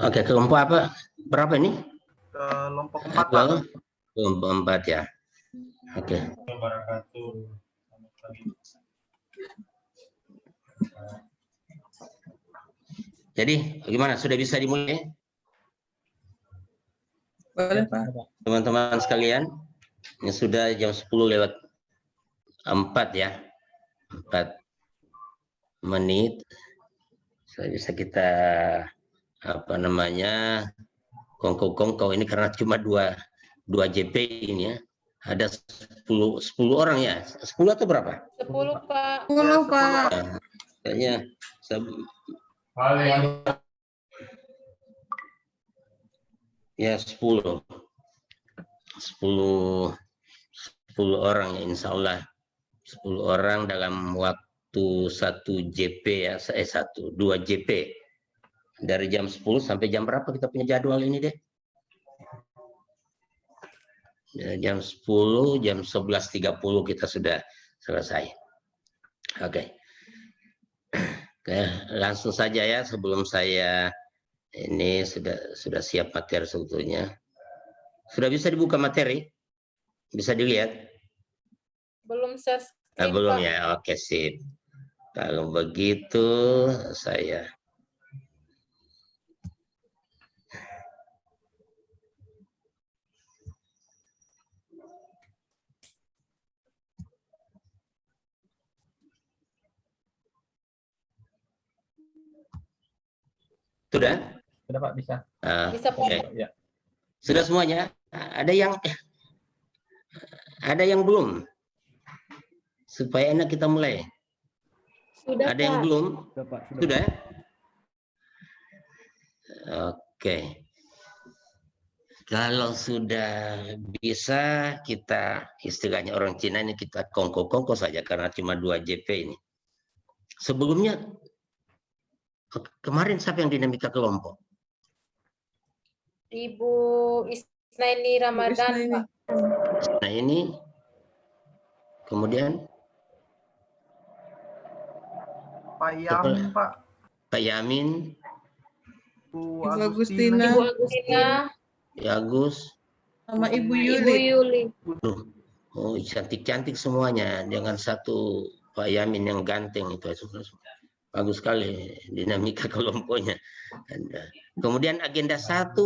Oke, kelompok apa? Berapa ini? Kelompok 4, Pak. Kelompok 4 ya. Oke. Jadi, bagaimana? Sudah bisa dimulai? Boleh, Pak. Teman-teman sekalian, ini sudah jam 10:04 ya. 4 menit. Sudah bisa kita kongkow ini karena cuma dua JP ini ya. Ada 10 orang ya. 10 atau berapa? 10, Pak. 10, Pak. Kayaknya ya 10 orang ya, insya Allah 10 orang dalam waktu 1 JP ya, 2 JP dari jam 10 sampai jam berapa kita punya jadwal ini deh? Ya, jam 10, jam 11.30 kita sudah selesai. Oke. Oke, langsung saja ya, sebelum saya ini sudah siap materi sebetulnya. Sudah bisa dibuka materi? Bisa dilihat? Belum share screen, Belum Pak. ya, oke sip. Kalau begitu saya sudah? Sudah, Pak, bisa. Bisa, Pak. Oke. Ya. Sudah semuanya? Ada yang belum? Supaya enak kita mulai. Sudah, Ada yang Pak. belum? Sudah, Pak. Sudah? Oke. Kalau sudah bisa, kita istilahnya orang Cina ini kita kongko-kongko saja karena cuma 2 JP ini. Sebelumnya kemarin siapa yang dinamika kelompok? Ibu Isnaini Ramadan, Pak. Nah ini kemudian Pak Yamin, Pak. Pak Yamin, Bu Ibu Agustina. Ibu Agustina, ya Agus. Sama Ibu Ibu Yuli. Oh cantik-cantik semuanya, jangan satu Pak Yamin yang ganteng itu. Bagus sekali dinamika kelompoknya. Kemudian agenda 1,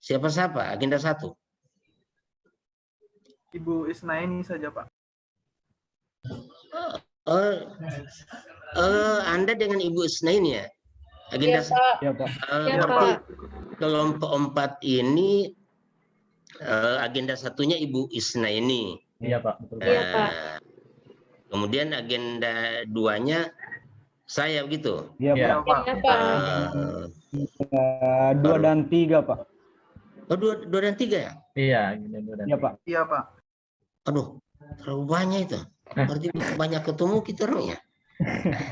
siapa-siapa agenda 1? Ibu Isnaini saja, Pak. Anda dengan Ibu Isnaini ya? Agenda Iya, Pak. Ya, Pak. Iya, berarti Pak. kelompok 4 ini agenda 1-nya Ibu Isnaini. Iya, Pak. Betul, Pak. Iya, Pak. Kemudian agenda 2-nya saya begitu. Iya, Iya, Pak. Pak. Iya, Pak. 2 dan 3, Pak. Oh, 2 dan 3 ya? Iya, 2 dan 3. Iya, Pak. Iya, Pak. Aduh, terlalu banyak itu. Berarti banyak ketemu kita orang ya?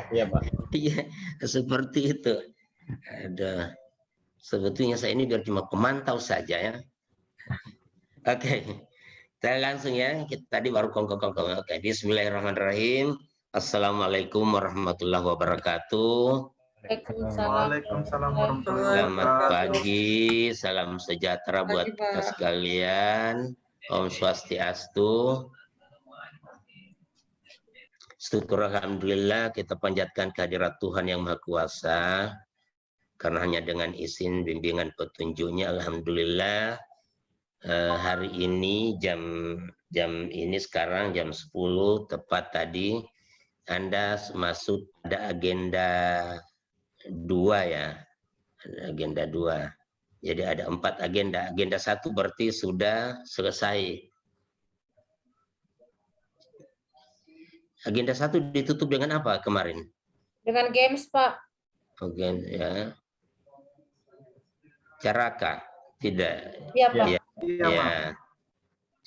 Iya, Pak. Iya, seperti itu. Ada. Sebetulnya saya ini biar cuma pemantau saja ya. Oke, kita langsung ya. Kita tadi baru kongkong. Oke, Bismillahirrahmanirrahim. Assalamualaikum warahmatullahi wabarakatuh. Waalaikumsalam warahmatullahi Selamat wabarakatuh. pagi, salam sejahtera buat kita sekalian. Om Swastiastu. Syukur alhamdulillah kita panjatkan kehadirat Tuhan yang Maha Kuasa. Karena hanya dengan izin bimbingan petunjuknya alhamdulillah hari ini jam ini sekarang jam 10 tepat tadi Anda masuk ada agenda 2 ya. Ada agenda 2. Jadi ada 4 agenda. Agenda 1 berarti sudah selesai. Agenda 1 ditutup dengan apa kemarin? Dengan games, Pak. Oke, ya. Caraka? Tidak. Iya, Pak. Ya. Iya, Pak.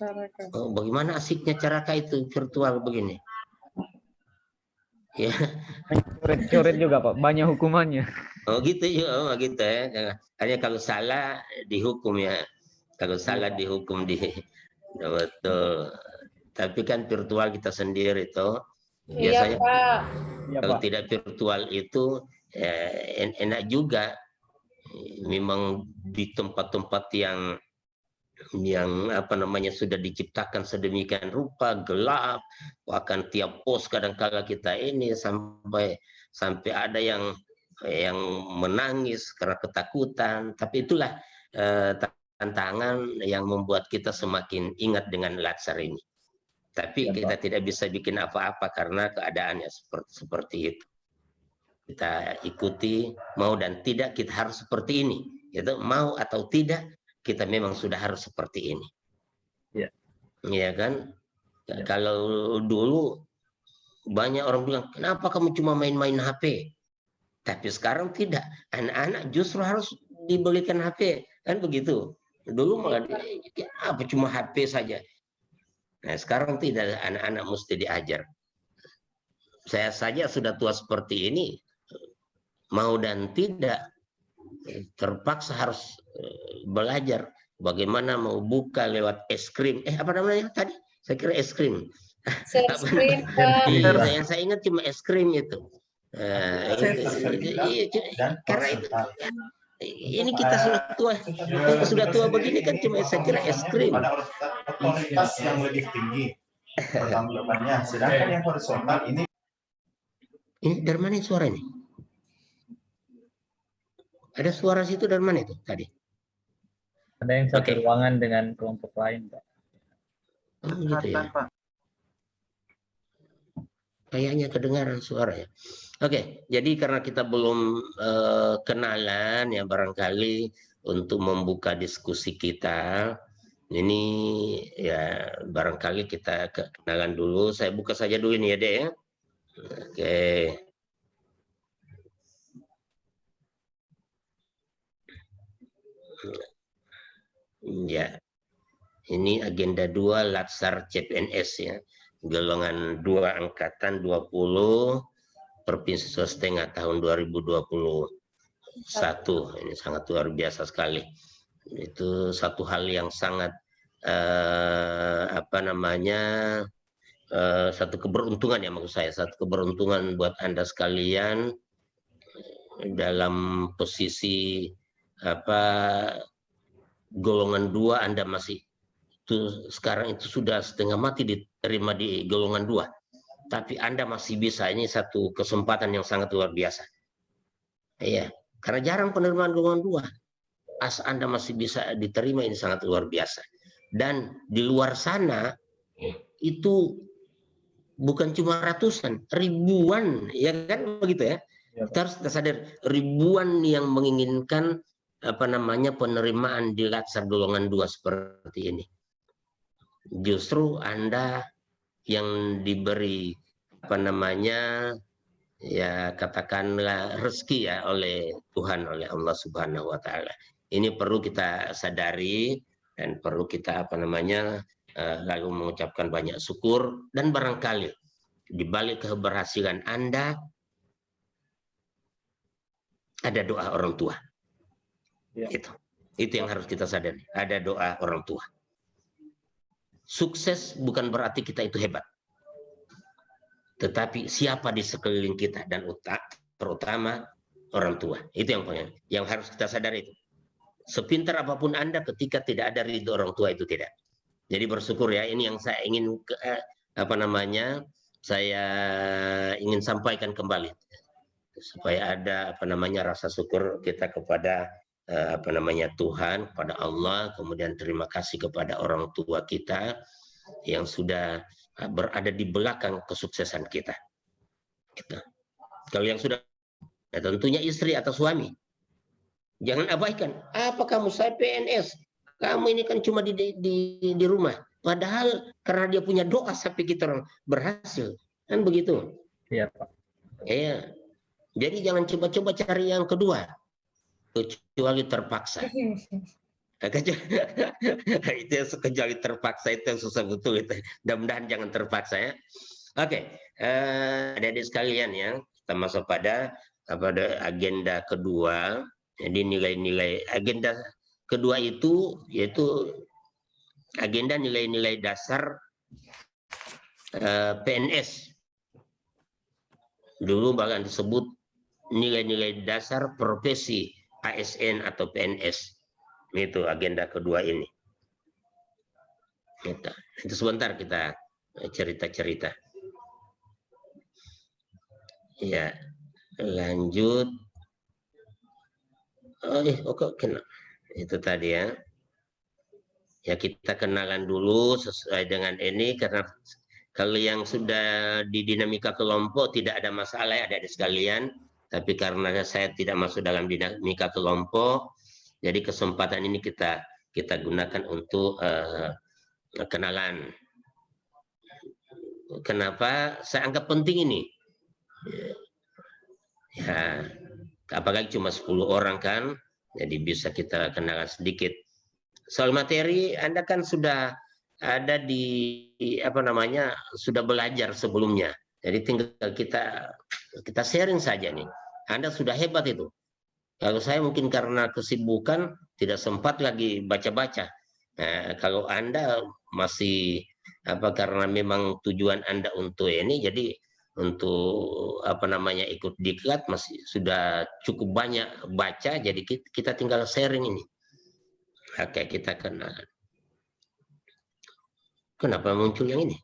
Ya. Oh, bagaimana asiknya Caraka itu virtual begini? Ya. Coret juga, Pak. Banyak hukumannya. Oh gitu ya, oh, gitu ya. Hanya kalau salah dihukum ya. Kalau salah dihukum betul. Tapi kan virtual kita sendiri itu biasanya Iya, Pak. Iya, kalau Pak. tidak virtual itu enak juga. memang di tempat-tempat yang apa namanya sudah diciptakan sedemikian rupa, gelap, bahkan tiap pos kadang-kala kita ini sampai ada yang menangis karena ketakutan. Tapi itulah tantangan yang membuat kita semakin ingat dengan Latsar ini. Tapi kita tidak bisa bikin apa-apa karena keadaannya seperti itu. Kita ikuti, mau dan tidak kita harus seperti ini. Gitu, mau atau tidak kita memang sudah harus seperti ini. Ya. Iya kan? Ya. Kalau dulu banyak orang bilang, kenapa kamu cuma main-main HP? Tapi sekarang tidak. Anak-anak justru harus dibelikan HP. Kan begitu. Dulu malah, apa cuma HP saja. Nah sekarang tidak, anak-anak mesti diajar. Saya saja sudah tua seperti ini, mau dan tidak, terpaksa harus belajar bagaimana mau buka lewat es krim. Apa namanya tadi? Saya kira es krim. Yang saya ingat cuma es krim itu. Karena itu ini kita sudah tua begini kan cuma saya kira es krim. Otoritas yang lebih tinggi pertanggungjawabannya, sedangkan yang horizontal ini. Ini dari mana suara ini? Ada suara situ dari mana itu tadi? Ada yang satu ruangan dengan kelompok lain, Pak. Oh, gitu ya. Kayaknya kedengaran suara ya. Oke, jadi karena kita belum kenalan ya barangkali untuk membuka diskusi kita, ini ya barangkali kita kenalan dulu. Saya buka saja dulu ini ya deh ya. Oke. Ya, ini agenda 2 Latsar CPNS ya, golongan 2 angkatan 20 Provinsi Sulawesi Tengah tahun 2021. Ini sangat luar biasa sekali. Itu satu hal yang sangat satu keberuntungan ya maksud saya, satu keberuntungan buat Anda sekalian dalam posisi golongan 2 Anda masih itu sekarang itu sudah setengah mati diterima di golongan 2, tapi Anda masih bisa, ini satu kesempatan yang sangat luar biasa. Iya, karena jarang penerimaan golongan 2. Anda masih bisa diterima, ini sangat luar biasa. Dan di luar sana itu bukan cuma ratusan, ribuan, ya kan begitu ya. Kita harus sadar ribuan yang menginginkan penerimaan di Latsar golongan 2 seperti ini. Justru Anda yang diberi ya katakanlah rezeki ya oleh Tuhan, oleh Allah Subhanahu wa taala. Ini perlu kita sadari dan perlu kita lalu mengucapkan banyak syukur, dan barangkali di balik keberhasilan Anda ada doa orang tua. Ya. Itu yang harus kita sadari. Ada doa orang tua. Sukses bukan berarti kita itu hebat, tetapi siapa di sekeliling kita, dan terutama orang tua. Itu yang penting, yang harus kita sadari. Itu sepintar apapun Anda, ketika tidak ada ridho orang tua itu tidak. Jadi bersyukur ya. Ini yang saya ingin saya ingin sampaikan kembali, supaya ada rasa syukur kita kepada Tuhan, kepada Allah, kemudian terima kasih kepada orang tua kita yang sudah berada di belakang kesuksesan kita. Kalau yang sudah, ya tentunya istri atau suami, jangan abaikan. Apa kamu, saya PNS, kamu ini kan cuma di rumah. Padahal karena dia punya doa sampai kita orang berhasil, kan begitu? Iya Pak. Iya. Jadi jangan coba-coba cari yang kedua, kecuali terpaksa. Itu yang kecuali terpaksa, itu yang susah betul itu. Mudah-mudahan jangan terpaksa ya. Oke, adik-adik sekalian ya, kita masuk pada agenda kedua. Jadi nilai-nilai agenda kedua itu yaitu agenda nilai-nilai dasar PNS. Dulu bahkan disebut nilai-nilai dasar profesi ASN atau PNS. Itu agenda kedua ini. Itu sebentar kita cerita-cerita. Ya, lanjut. Oke, itu tadi ya. Ya, kita kenalan dulu sesuai dengan ini, karena kalau yang sudah di dinamika kelompok tidak ada masalah ya adik-adik sekalian. Tapi karena saya tidak masuk dalam dinamika kelompok, jadi kesempatan ini kita gunakan untuk kenalan. Kenapa saya anggap penting ini? Ya, apalagi cuma 10 orang kan, jadi bisa kita kenalan sedikit. Soal materi, Anda kan sudah ada sudah belajar sebelumnya. Jadi tinggal kita sharing saja nih. Anda sudah hebat itu. Kalau saya mungkin karena kesibukan tidak sempat lagi baca-baca. Nah, kalau Anda masih karena memang tujuan Anda untuk ini, jadi untuk ikut diklat masih sudah cukup banyak baca, jadi kita tinggal sharing ini. Oke, kita kenal. Kenapa muncul yang ini?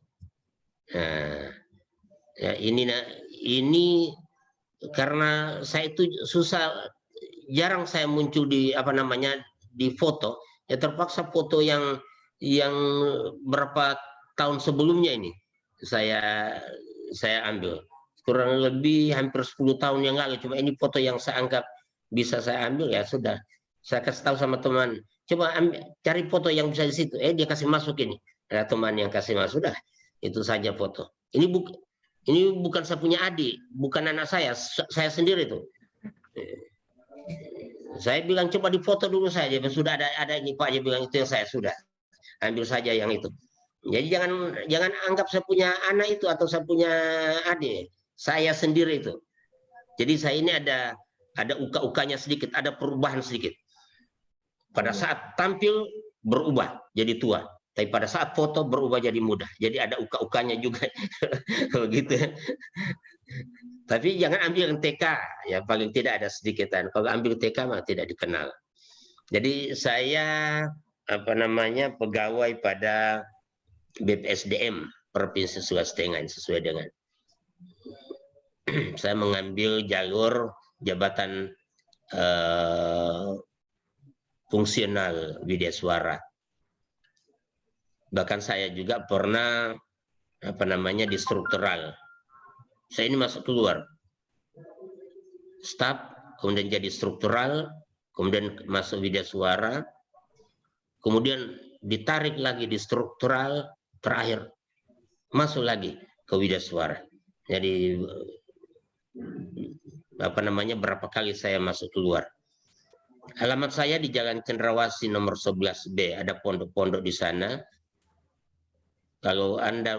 Nah, ya ini karena saya itu jarang saya muncul di di foto. Ya terpaksa foto yang berapa tahun sebelumnya ini saya ambil. Kurang lebih hampir 10 tahun yang lalu. Cuma ini foto yang saya anggap bisa saya ambil, ya sudah. Saya kasih tahu sama teman, coba cari foto yang bisa di situ. Dia kasih masuk ini. Ada teman yang kasih masuk, sudah. Itu saja foto. Ini bukan saya punya adik, bukan anak saya sendiri tuh. Saya bilang coba difoto dulu saja. Sudah ada ini Pak, dia bilang itu yang saya sudah. Ambil saja yang itu. Jadi jangan anggap saya punya anak itu atau saya punya adik. Saya sendiri itu. Jadi saya ini ada uka-ukanya sedikit, ada perubahan sedikit. Pada saat tampil berubah jadi tua, tapi pada saat foto berubah jadi muda. Jadi ada uka-ukanya juga. Begitu. Tapi jangan ambil yang TK, ya paling tidak ada sedikitan. Kalau ambil TK mah tidak dikenal. Jadi saya pegawai pada BPSDM Provinsi Sulawesi Tengah sesuai dengan saya mengambil jalur jabatan fungsional widya suara. Bahkan saya juga pernah di struktural. Saya ini masuk keluar staf, kemudian jadi struktural, kemudian masuk widya suara, kemudian ditarik lagi di struktural, terakhir masuk lagi ke widya suara. Jadi berapa kali saya masuk keluar. Alamat saya di Jalan Cendrawasih nomor 11B, ada pondok-pondok di sana. Kalau Anda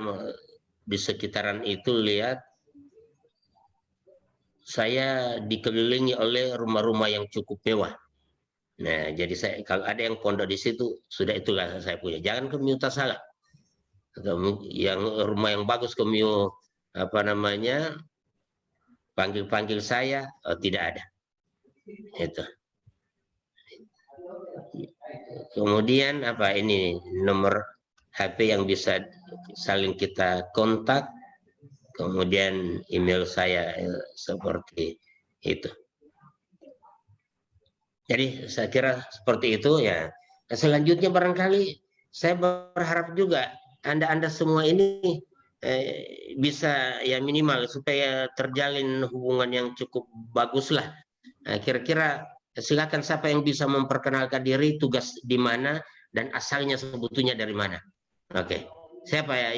di sekitaran itu lihat, saya dikelilingi oleh rumah-rumah yang cukup mewah. Nah, jadi kalau ada yang pondok di situ, sudah itulah saya punya. Jangan kemyu salah. Yang rumah yang bagus kemyu panggil saya, tidak ada. Itu. Kemudian ini nomor HP yang bisa saling kita kontak, kemudian email saya seperti itu. Jadi saya kira seperti itu ya. Selanjutnya barangkali saya berharap juga Anda semua ini bisa ya minimal supaya terjalin hubungan yang cukup bagus lah. Kira-kira silakan siapa yang bisa memperkenalkan diri, tugas di mana, dan asalnya sebetulnya dari mana. Oke, siapa ya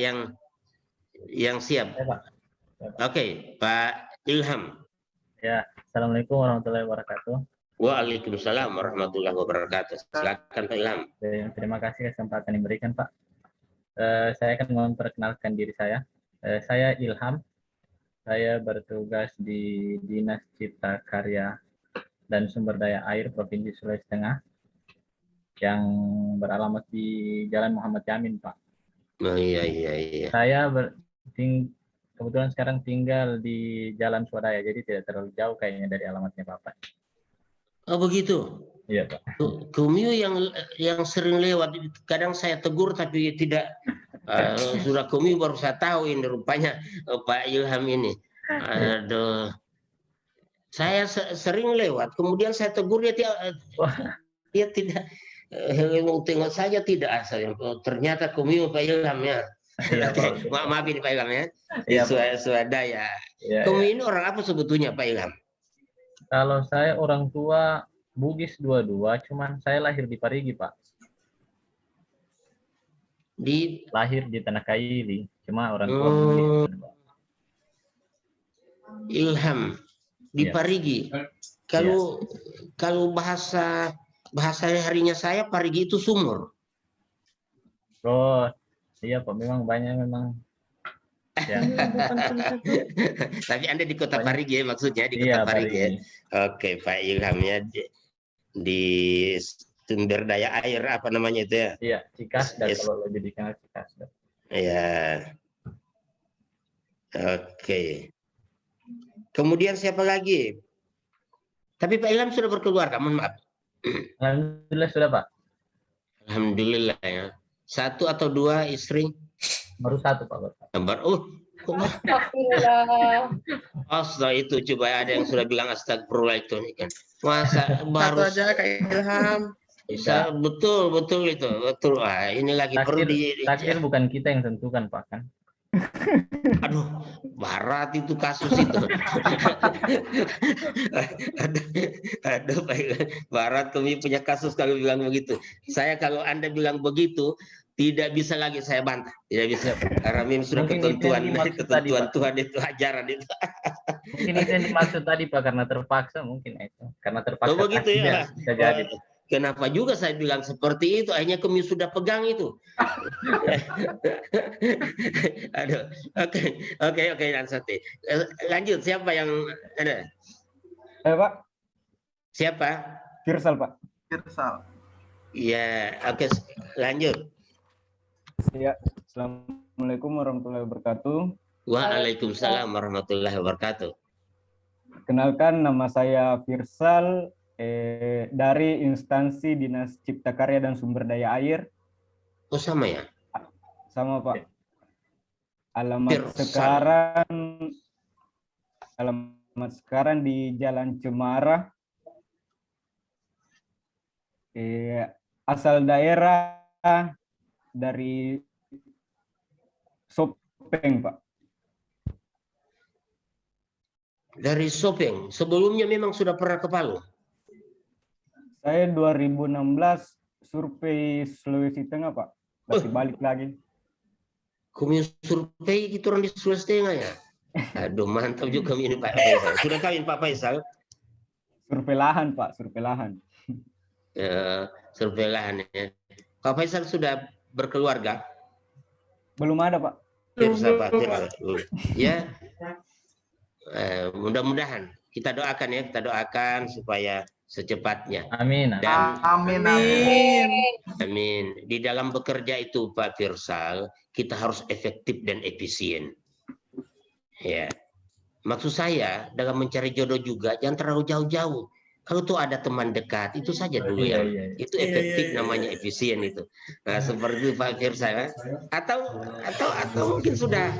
yang siap? Oke, Pak Ilham. Ya, Assalamualaikum warahmatullahi wabarakatuh. Waalaikumsalam warahmatullahi wabarakatuh. Silakan Pak Ilham. Terima kasih kesempatan yang diberikan Pak. Saya akan memperkenalkan diri saya. Saya Ilham. Saya bertugas di Dinas Cipta Karya dan Sumber Daya Air Provinsi Sulawesi Tengah yang beralamat di Jalan Muhammad Yamin, Pak. Oh iya. Saya kebetulan sekarang tinggal di Jalan Swadaya, jadi tidak terlalu jauh kayaknya dari alamatnya Bapak. Oh begitu. Iya Pak. Kumio yang sering lewat, kadang saya tegur tapi tidak. Sudah Kumio baru saya tahu ini rupanya Pak Ilham ini. Aduh, saya sering lewat, kemudian saya tegur dia tidak. Tengok saja tidak asal. Ternyata Kumio Pak Ilham ya. Iya, Oke, Pak. maafin Pak Ilham ya. Iya, Pak. Swadaya. Iya, Kumio iya. ini orang apa sebetulnya Pak Ilham? Kalau saya orang tua Bugis dua-dua, cuman saya lahir di Parigi, Pak. Lahir di Tanah Kaili, cuma orang tua Bugis. Ilham di Iya. Parigi. Kalau bahasa harinya saya Parigi itu sumur. Oh, iya Pak, memang banyak memang. Ya. Tapi Anda di kota Parigi ya, maksudnya di kota Iya, Parigi ya. Parigi. Oke, Pak Ilham ya di sumber daya air apa namanya itu ya? Iya, Cikasda kalau lebih dikenal Cikasda. Iya. Oke. Kemudian siapa lagi? Tapi Pak Ilham sudah berkeluarga, mohon maaf. Alhamdulillah sudah Pak. Alhamdulillah ya. 1 atau 2 istri? Baru 1 Pak. Astagfirullah. Astaga itu coba ada yang sudah bilang astagfirullah itu kan. Masa baru Satu aja Kak Ilham. bisa betul itu betul. Wah, ini lagi perlu takdir bukan kita yang tentukan Pak kan. Aduh, barat itu kasus itu. Aduh, barat kami punya kasus kalau bilang begitu. Saya kalau Anda bilang begitu, tidak bisa lagi saya bantah. Tidak bisa. Karena memang sudah ketentuan Tuhan itu, ajaran itu. Mungkin itu yang dimaksud tadi Pak, karena terpaksa mungkin itu. Karena terpaksa. Oh begitu ya. Bisa jadi. Kenapa juga saya bilang seperti itu? Akhirnya kami sudah pegang itu. Aduh, oke, Lansati. Lanjut, siapa yang ada? Pak. Siapa? Firsal, Pak. Firsal. Iya, oke, lanjut. Ya, Assalamualaikum warahmatullahi wabarakatuh. Waalaikumsalam warahmatullahi wabarakatuh. Kenalkan, nama saya Firsal. Dari instansi Dinas Cipta Karya dan Sumber Daya Air. Oh sama ya? Sama Pak. Alamat sekarang di Jalan Cemara. Asal daerah dari Sopeng Pak. Dari Sopeng. Sebelumnya memang sudah pernah ke Palu? Saya 2016 survei Sulawesi Tengah, Pak. Masih balik lagi. Kami survei itu orang di Sulawesi Tengah ya? Aduh, mantap juga ini Pak Faisal. Sudah kawin Pak Faisal? Survei lahan, Pak. Survei lahan. Survei lahan ya. Pak Faisal sudah berkeluarga? Belum ada, Pak. Ya. Mudah-mudahan. Kita doakan supaya secepatnya. Amin. Dan Amin. amin. Di dalam bekerja itu Pak Firsal, kita harus efektif dan efisien. Ya. Maksud saya dalam mencari jodoh juga jangan terlalu jauh-jauh. Kalau tuh ada teman dekat itu saja dulu ya. Itu efektif namanya efisien itu. Nah, seperti Pak Firsal atau mungkin sudah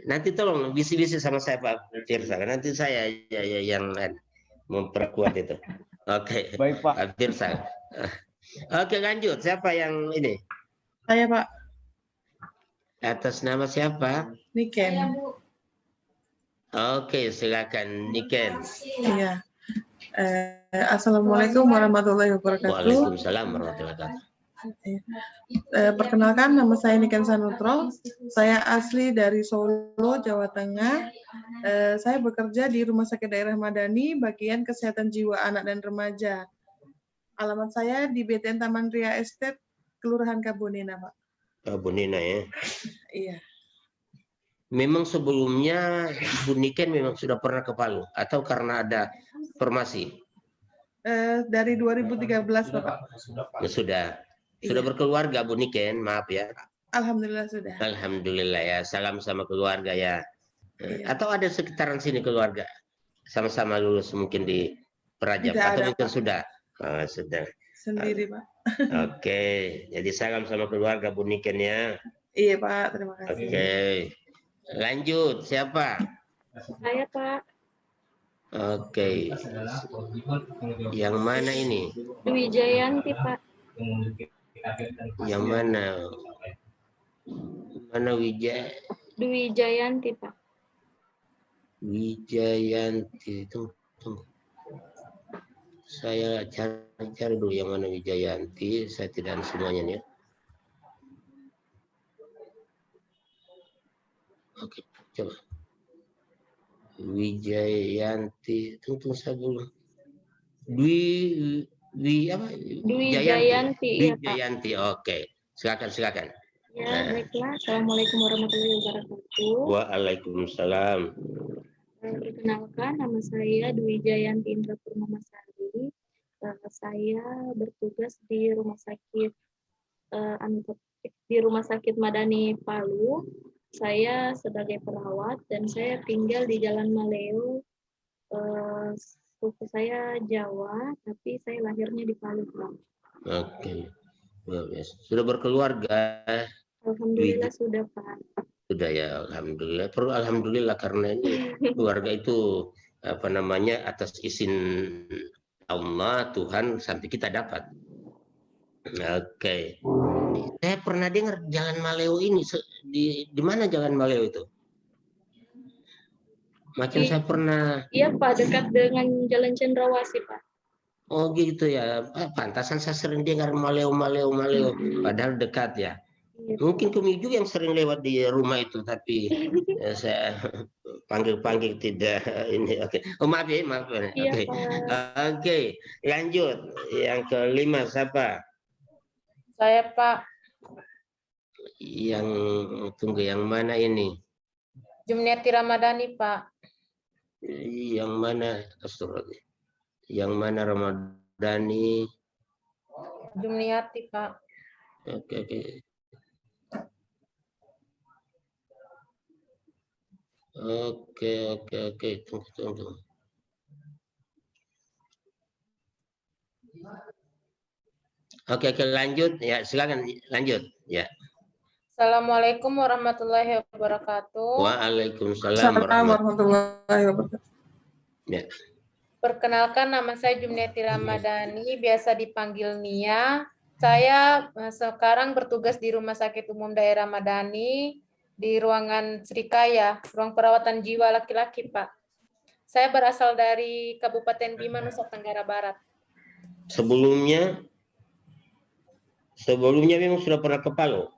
nanti tolong bisi-bisi sama saya Pak Firsal. Nanti saya yang memperkuat itu. Oke. Baik Pak. Pak Firsal. Oke lanjut. Siapa yang ini? Saya Pak. Atas nama siapa? Niken. Oke silakan Niken. Iya. Assalamualaikum warahmatullahi wabarakatuh. Waalaikumsalam warahmatullahi wabarakatuh. Perkenalkan, nama saya Niken Sanutro. Saya asli dari Solo, Jawa Tengah. Saya bekerja di Rumah Sakit Daerah Madani, bagian kesehatan jiwa anak dan remaja. Alamat saya di BTN Taman Ria Estate, Kelurahan Kabunina, Pak. Kabunina ya. Iya. Memang sebelumnya Ibu Niken memang sudah pernah ke Palu atau karena ada formasi? Dari 2013, Bapak. Sudah berkeluarga Bu Niken, maaf ya. Alhamdulillah sudah. Alhamdulillah ya, salam sama keluarga ya. Iya. Atau ada sekitaran sini keluarga? sama-sama lulus mungkin di Perajab Tidak atau ada, mungkin Pak. sudah? Oh, sudah. Sendiri, Pak. Oke, jadi salam sama keluarga Bu Niken ya. Iya, Pak. Terima kasih. Oke, lanjut siapa? Saya, Pak. Oke, yang mana ini? Dwi Jayanti, Pak. Yang mana? Mana Dwi Jayanti, Pak. Wijayanti? Tunggu. Saya cari dulu yang mana Wijayanti. Saya tidak ada semuanya nih. Oke, coba. Wijayanti, tunggu saya dulu. Dwi Jayanti, iya, Pak. Jayanti, oke. Silakan. Ya, baiklah. Assalamualaikum warahmatullahi wabarakatuh. Waalaikumsalam. Perkenalkan, nama saya Dwi Jayanti Indra Purnamasari. Saya bertugas di Rumah Sakit Madani Palu. Saya sebagai perawat dan saya tinggal di Jalan Maleo. Suku saya Jawa, tapi saya lahirnya di Palu, Pak. Oke. Sudah berkeluarga? Alhamdulillah sudah, Pak. Sudah ya, alhamdulillah. Perlu alhamdulillah karena ini keluarga itu atas izin Allah, Tuhan sampai kita dapat. Oke. Saya pernah dengar Jalan Maleo ini di mana Jalan Maleo itu? Saya pernah. Iya, Pak, dekat dengan Jalan Cendrawasih, Pak. Oh gitu ya. Pantasan saya sering dengar Maleo. Padahal dekat ya. Iya. Mungkin kami juga yang sering lewat di rumah itu, tapi saya panggil tidak ini. Oke. Oh maaf ya. Iya, Oke. Pak. Oke. Lanjut. Yang kelima siapa? Saya, Pak. Yang mana ini? Jumniati Ramadhani, Pak. Yang mana? Astagfirullah. Yang mana Ramadhani? Jumniati, Pak. Oke. Tunggu. Oke, lanjut. Ya, silakan lanjut. Ya. Assalamualaikum warahmatullahi wabarakatuh. Waalaikumsalam warahmatullahi wabarakatuh. Ya. Perkenalkan, nama saya Jumniati Ramadhani, biasa dipanggil Nia. Saya sekarang bertugas di Rumah Sakit Umum Daerah Madani, di ruangan Srikaya, ruang perawatan jiwa laki-laki, Pak. Saya berasal dari Kabupaten Bima, Nusa Tenggara Barat. Sebelumnya memang sudah pernah ke Palu?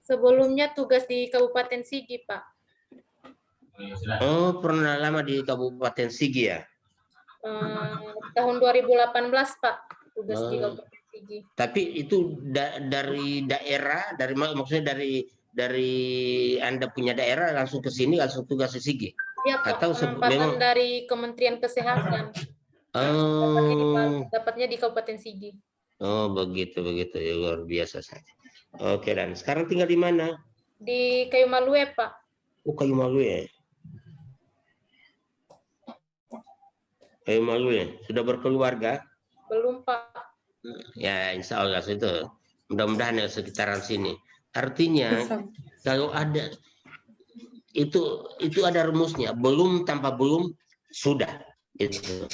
Sebelumnya tugas di Kabupaten Sigi, Pak. Oh, pernah lama di Kabupaten Sigi ya? Tahun 2018, Pak, tugas di Kabupaten Sigi. Tapi itu dari daerah, maksudnya dari Anda punya daerah langsung ke sini, langsung tugas di Sigi? Iya, Pak. Atau Penempatan dari Kementerian Kesehatan. Dapatnya di Kabupaten Sigi. Oh, begitu ya, luar biasa saja. Oke, dan sekarang tinggal di mana? Di Kayu Malue, Pak. Oh, Kayu Malue. Kayu Malue. Sudah berkeluarga? Belum, Pak. Ya, insya Allah itu. Mudah-mudahan ya sekitaran sini. Artinya, kalau ada itu ada rumusnya. Belum tanpa belum sudah. Itu.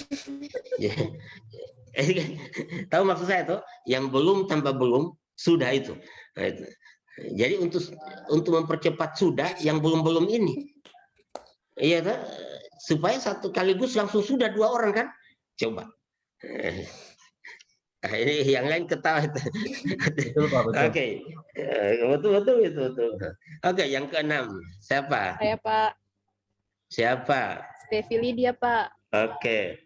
Tahu maksud saya tuh? Yang belum tanpa belum sudah itu. Nah, itu. Jadi untuk mempercepat sudah yang belum ini. Iya kan? Supaya satu kaligus langsung sudah 2 orang kan? Coba. Ini yang lain ketawa. Betul, Pak, betul. Oke. Betul itu. Oke, yang ke-6. Siapa? Saya, Pak. Siapa? Stevi Lydia, Pak. Oke.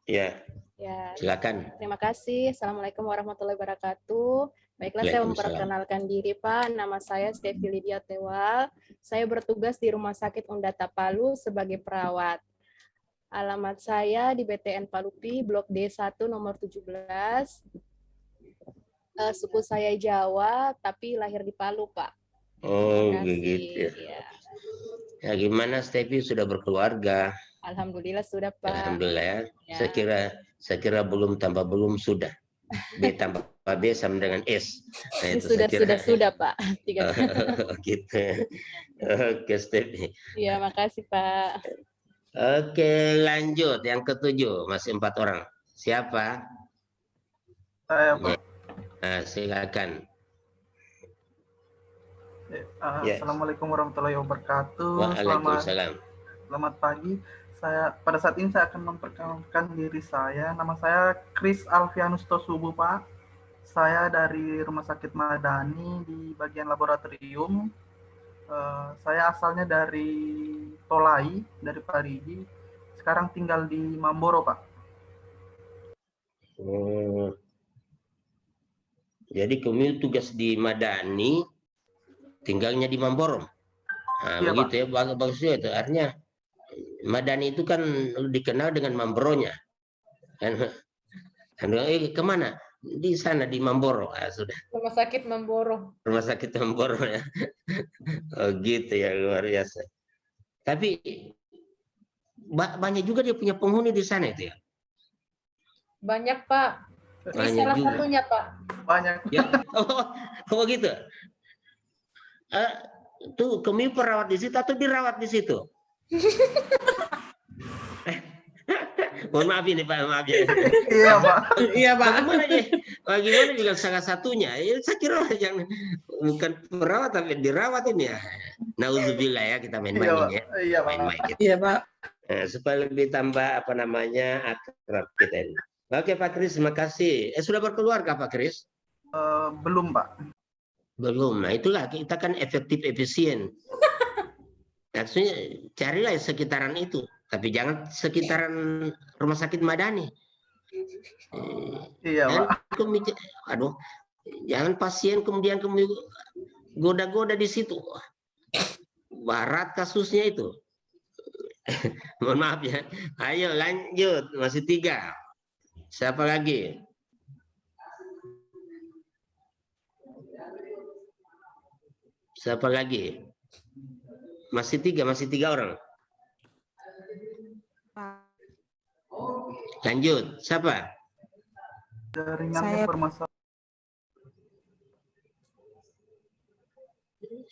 Ya. Ya, Silakan. terima kasih. Assalamualaikum warahmatullahi wabarakatuh. Baiklah, saya memperkenalkan diri, Pak. Nama saya Stevi Lydia Tewal. Saya bertugas di Rumah Sakit Undata Palu sebagai perawat. Alamat saya di BTN Palupi, Blok D1 nomor 17. Suku saya Jawa, tapi lahir di Palu, Pak. Oh, Terima kasih. begitu. Ya. Ya, gimana Stevi sudah berkeluarga? Alhamdulillah sudah, Pak. Alhamdulillah ya. Ya. Saya kira belum tambah belum sudah. B tambah B sama dengan S. Nah, itu saya kira. Sudah, Pak. 3 tahun. Gitu. Oke, Stevi. Iya, makasih, Pak. Oke, lanjut. Yang ketujuh, masih 4 orang. Siapa? Saya, Pak. Nah, silakan. Yes. Assalamualaikum warahmatullahi wabarakatuh. Waalaikumsalam. Selamat pagi. Pada saat ini saya akan memperkenalkan diri saya. Nama saya Kris Alfianus Tosubu, Pak. Saya dari Rumah Sakit Madani di bagian laboratorium. Saya asalnya dari Tolai, dari Parigi. Sekarang tinggal di Mamboro, Pak. Jadi kamu tugas di Madani, tinggalnya di Mamboro. Nah, Iya, begitu Pak. Ya, bagus juga itu. Artinya Madani itu kan dikenal dengan Mamboronya. Kan kemana? Di sana di Mamboro. Sudah. Rumah sakit Mamboro. Rumah sakit Mamboro ya. Oh gitu ya, luar biasa. Tapi banyak juga dia punya penghuni di sana itu ya. Banyak, Pak. Ini salah satunya, Pak. Banyak. Ya. Oh gitu. Tuh kami perawat di situ atau dirawat di situ? Mohon maaf ini Pak, maaf ya. Iya Pak. Iya Pak. Bagaimana juga salah satunya. Ya, saya kira yang bukan perawat tapi dirawat ini ya. Nauzubillah ya, kita main-main ya. Iya Pak. Main-main gitu. Iya Pak. Nah, supaya lebih tambah akrab kita ini. Oke Pak Kris, terima kasih. Sudah berkeluarga Pak Kris? Belum Pak. Belum. Nah itulah kita kan efektif efisien. Maksudnya carilah sekitaran itu, tapi jangan sekitaran Rumah Sakit Madani. Iya Pak. Aduh, jangan pasien kemudian goda-goda di situ. Barat kasusnya itu. Mohon maaf ya. Ayo lanjut, masih 3. Siapa lagi? Siapa lagi? Masih 3 orang. Lanjut, siapa? Jaringannya bermasalah.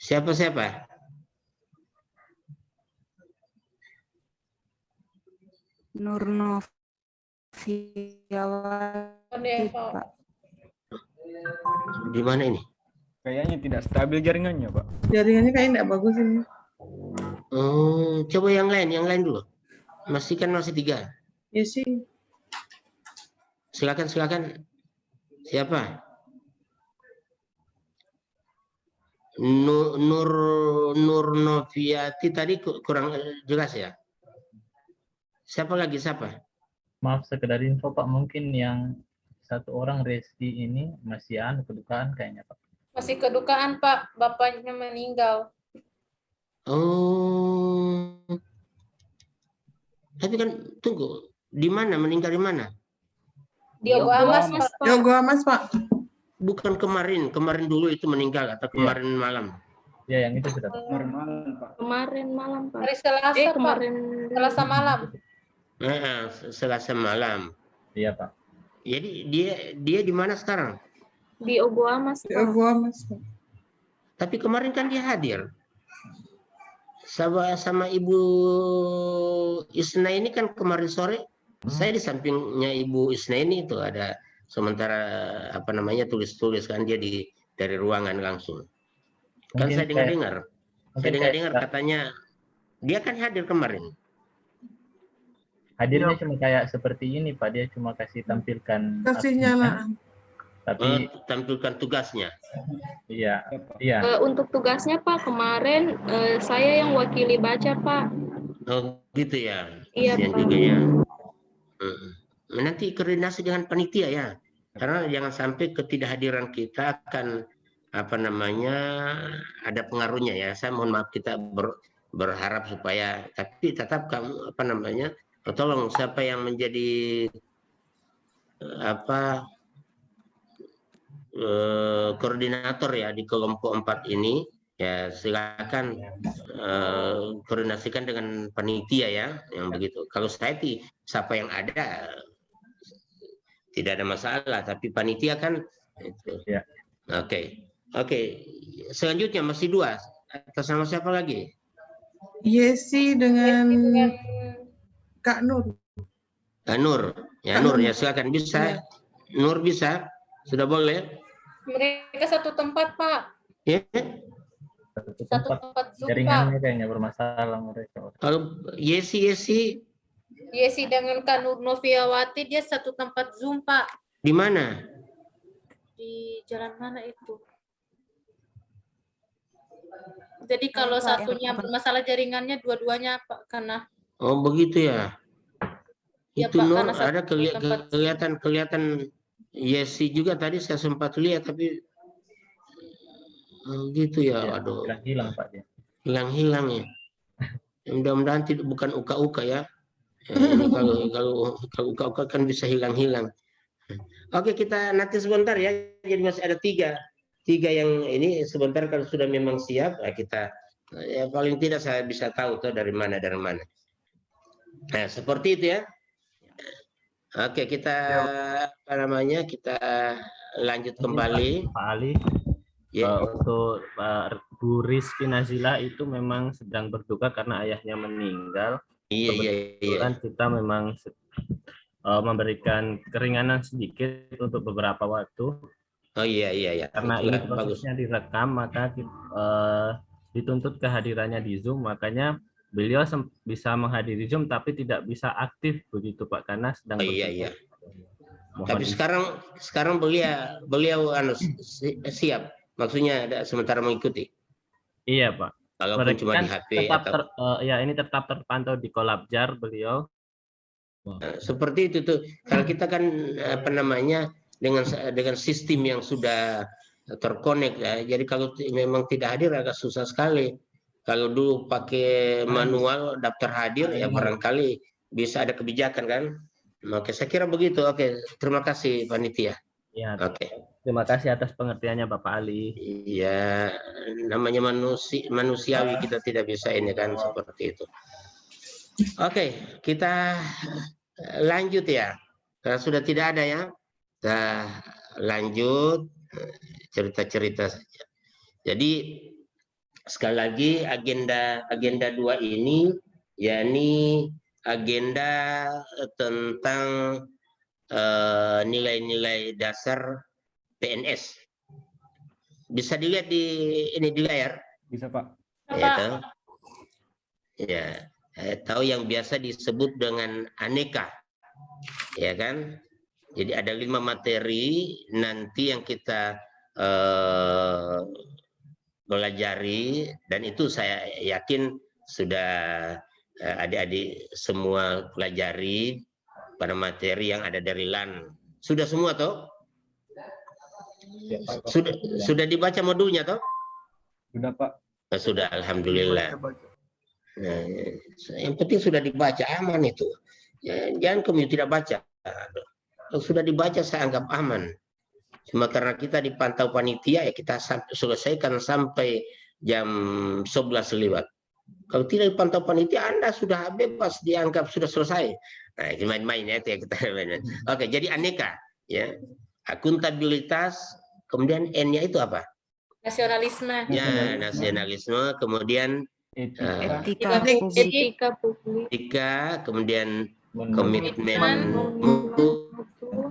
Siapa? Nurnoviawati, Pak. Di mana ini? Kayaknya tidak stabil jaringannya, Pak. Jaringannya kayaknya tidak bagus ini. Coba yang lain dulu. Masih 3. Ya sih. Silakan. Siapa? Nurnoviati tadi kurang jelas ya. Siapa lagi? Maaf, sekedar info Pak, mungkin yang 1 orang Resti ini masih kedukaan kayaknya Pak. Masih kedukaan Pak, bapaknya meninggal. Oh. Tapi kan tunggu, di mana meninggal di mana? Di Ogo Amas, Pak. Di Ogo Amas, Pak. Bukan kemarin dulu itu meninggal atau kemarin malam? Ya, yang itu sudah. Kemarin malam, Pak. Kemarin malam, Pak. Hari Selasa, kemarin. Pak. Selasa malam. Selasa malam. Iya, Pak. Jadi dia di mana sekarang? Di Ogo Amas, Pak. Di Ogo Amas, Pak. Tapi kemarin kan dia hadir. Sama Ibu Isna ini kan kemarin sore. Saya di sampingnya Ibu Isna ini itu ada sementara tulis-tulis kan dia dari ruangan langsung. Kan saya dengar katanya dia kan hadir kemarin. Hadirnya cuma kayak seperti ini Pak, dia cuma kasih tampilkan Kasihnya tapi tampilkan tugasnya. Iya. Untuk tugasnya Pak, kemarin saya yang wakili baca Pak. Oh gitu ya. Iya Pak. Juga ya. Nanti koordinasi dengan panitia ya. Karena jangan sampai ketidakhadiran kita akan ada pengaruhnya ya. Saya mohon maaf, kita berharap supaya tapi tetap kamu tolong siapa yang menjadi koordinator ya di kelompok 4 ini, Ya, silakan koordinasikan dengan panitia ya, yang begitu. Kalau saya siapa yang ada tidak ada masalah, tapi panitia kan itu. Ya. Oke. Selanjutnya masih 2. Atas nama siapa lagi? Yesi dengan Kak Nur. Nur. Ya, Nur ya, silakan bisa. Ya. Nur bisa. Sudah boleh? Mereka satu tempat, Pak. Ya. Satu tempat Zoom, jaringannya kayaknya bermasalah mereka. Kalau Yesi dengan Kak Nur Noviawati dia satu tempat Zoom, Pak. di mana? Di jalan mana itu? Jadi kalau satunya bermasalah jaringannya, dua-duanya Pak, karena. Oh begitu ya. Ya, Itu Pak, Nur ada kelihatan Yesi juga tadi saya sempat lihat, tapi gitu ya, aduh. Hilang Pak dia. Hilang ya. Mudah-mudahan bukan uka-uka ya. Ini kalau uka-uka kan bisa hilang-hilang. Oke, kita nanti sebentar ya. Jadi masih ada 3 yang ini sebentar kalau sudah memang siap, kita ya paling tidak saya bisa tahu tuh dari mana. Nah, seperti itu ya. Oke, kita kita lanjut kembali. Pak Ali. Ya. Untuk Bu Rizky Nazila itu memang sedang berduka karena ayahnya meninggal. Iya. Kita memang memberikan keringanan sedikit untuk beberapa waktu. Oh iya. Karena ini prosesnya direkam, maka dituntut kehadirannya di Zoom, makanya beliau bisa menghadiri Zoom tapi tidak bisa aktif begitu Pak, karena sedang berduka. Iya. Tapi sekarang beliau siap. Maksudnya ada sementara mengikuti. Iya Pak. Walaupun cuma di HP ini tetap terpantau di Kolabjar beliau. Seperti itu tuh. Kalau kita kan dengan sistem yang sudah terkonek ya. Jadi kalau memang tidak hadir agak susah sekali. Kalau dulu pakai manual daftar hadir ya barangkali bisa ada kebijakan kan. Oke, saya kira begitu. Oke, terima kasih panitia. Ya. Oke. Terima kasih atas pengertiannya Bapak Ali. Iya, namanya manusiawi, kita tidak bisa ini kan seperti itu. Oke, kita lanjut ya. Karena sudah tidak ada ya. Kita lanjut cerita-cerita saja. Jadi sekali lagi agenda 2 ini yakni agenda tentang nilai-nilai dasar PNS. Bisa dilihat di layar? Bisa Pak. Ya, tahu yang biasa disebut dengan aneka, ya kan? Jadi ada 5 materi nanti yang kita pelajari, dan itu saya yakin sudah adik-adik semua pelajari pada materi yang ada dari LAN. Sudah semua toh? Sudah dibaca modulnya toh? Sudah Pak. Sudah, alhamdulillah. Nah, yang penting sudah dibaca, aman itu. Jangan kemudian tidak baca. Kalau sudah dibaca saya anggap aman. Cuma karena kita dipantau panitia ya kita selesaikan sampai jam 11 lewat. Kalau tidak dipantau panitia Anda sudah bebas dianggap sudah selesai. Nah, itu main-main ya, kita main. Oke, jadi aneka ya. Akuntabilitas, kemudian N-nya itu apa? Nasionalisme. Ya, nasionalisme, kemudian Etika publik. kemudian komitmen mutu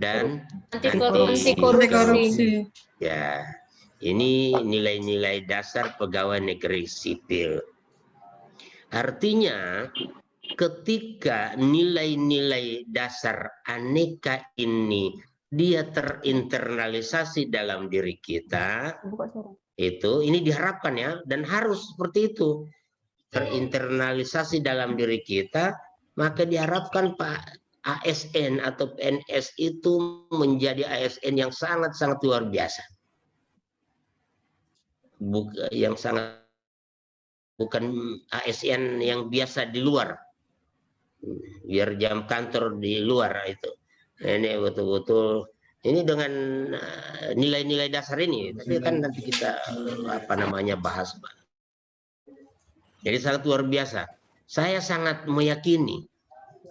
dan anti korupsi. Ya, ini nilai-nilai dasar pegawai negeri sipil. Artinya ketika nilai-nilai dasar aneka ini dia terinternalisasi dalam diri kita, ini diharapkan ya, dan harus seperti itu, terinternalisasi dalam diri kita, maka diharapkan Pak ASN atau PNS itu menjadi ASN yang sangat-sangat luar biasa. Bukan ASN yang biasa di luar, biar jam kantor di luar itu. Ini betul-betul ini dengan nilai-nilai dasar ini, tapi kan nanti kita bahas. Jadi sangat luar biasa. Saya sangat meyakini,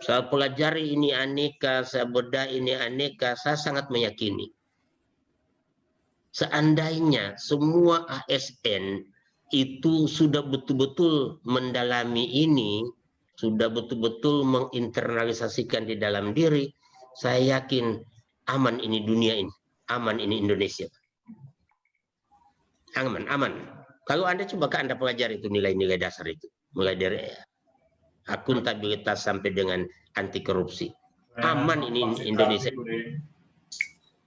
saya pelajari ini aneka, saya bedah ini aneka, saya sangat meyakini. Seandainya semua ASN itu sudah betul-betul mendalami ini, sudah betul-betul menginternalisasikan di dalam diri, saya yakin aman ini dunia ini, aman ini Indonesia. Aman, aman. Kalau Anda coba Anda pelajari itu nilai-nilai dasar itu, mulai dari akuntabilitas sampai dengan anti korupsi. Aman ini Indonesia.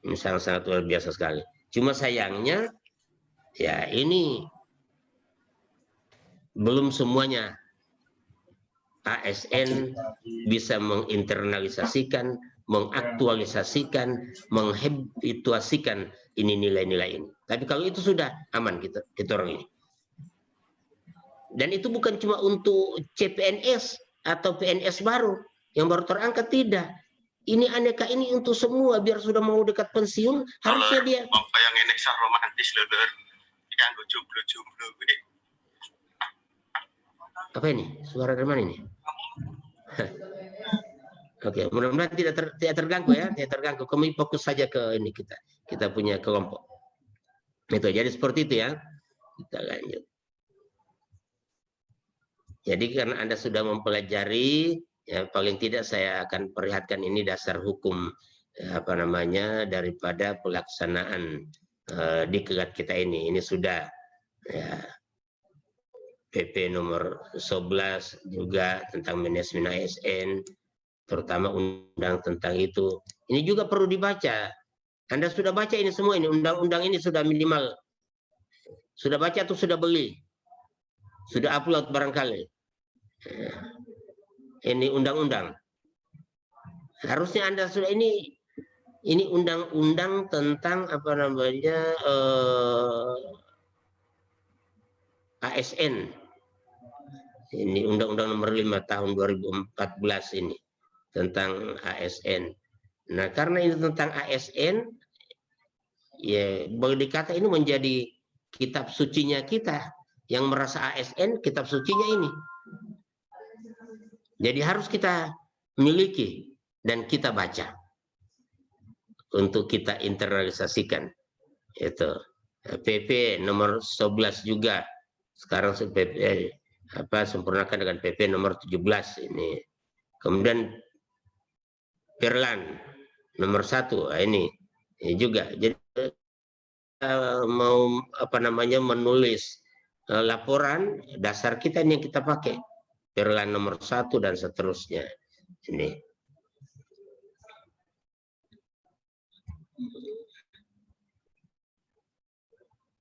Ini sangat-sangat luar biasa sekali. Cuma sayangnya, ya ini belum semuanya ASN bisa menginternalisasikan, mengaktualisasikan, menghabituasikan ini nilai-nilai ini. Tapi kalau itu sudah aman kita orang ini. Dan itu bukan cuma untuk CPNS atau PNS baru yang baru terangkat, tidak. Ini aneka ini untuk semua, biar sudah mau dekat pensiun harusnya dia. Apa yang enek sah romantis lho, diganggu jomblo-jomblo gue. Apa ini? Suara dari mana ini? Oke, mudah-mudahan tidak terganggu ya, tidak terganggu. Kami fokus saja ke ini kita punya kelompok. Itu jadi seperti itu ya. Kita lanjut. Jadi karena Anda sudah mempelajari, ya paling tidak saya akan perlihatkan ini dasar hukum daripada pelaksanaan diklat kita ini. Ini sudah ya, PP nomor 11 juga tentang manajemen ASN, terutama undang tentang itu. Ini juga perlu dibaca. Anda sudah baca ini semua, ini undang-undang ini sudah minimal. Sudah baca atau sudah beli? Sudah upload barangkali. Ini undang-undang. Harusnya Anda sudah ini undang-undang tentang ASN. Ini undang-undang nomor 5 tahun 2014 ini tentang ASN. Nah, karena ini tentang ASN, ya boleh dikata ini menjadi kitab sucinya kita. Yang merasa ASN, kitab sucinya ini. Jadi harus kita miliki dan kita baca untuk kita internalisasikan. Itu PP nomor 11 juga. Sekarang PP sempurnakan dengan PP nomor 17 ini. Kemudian Perlan nomor 1 ini juga. Jadi mau menulis laporan dasar kita ini yang kita pakai. Perlan nomor 1 dan seterusnya. Ini.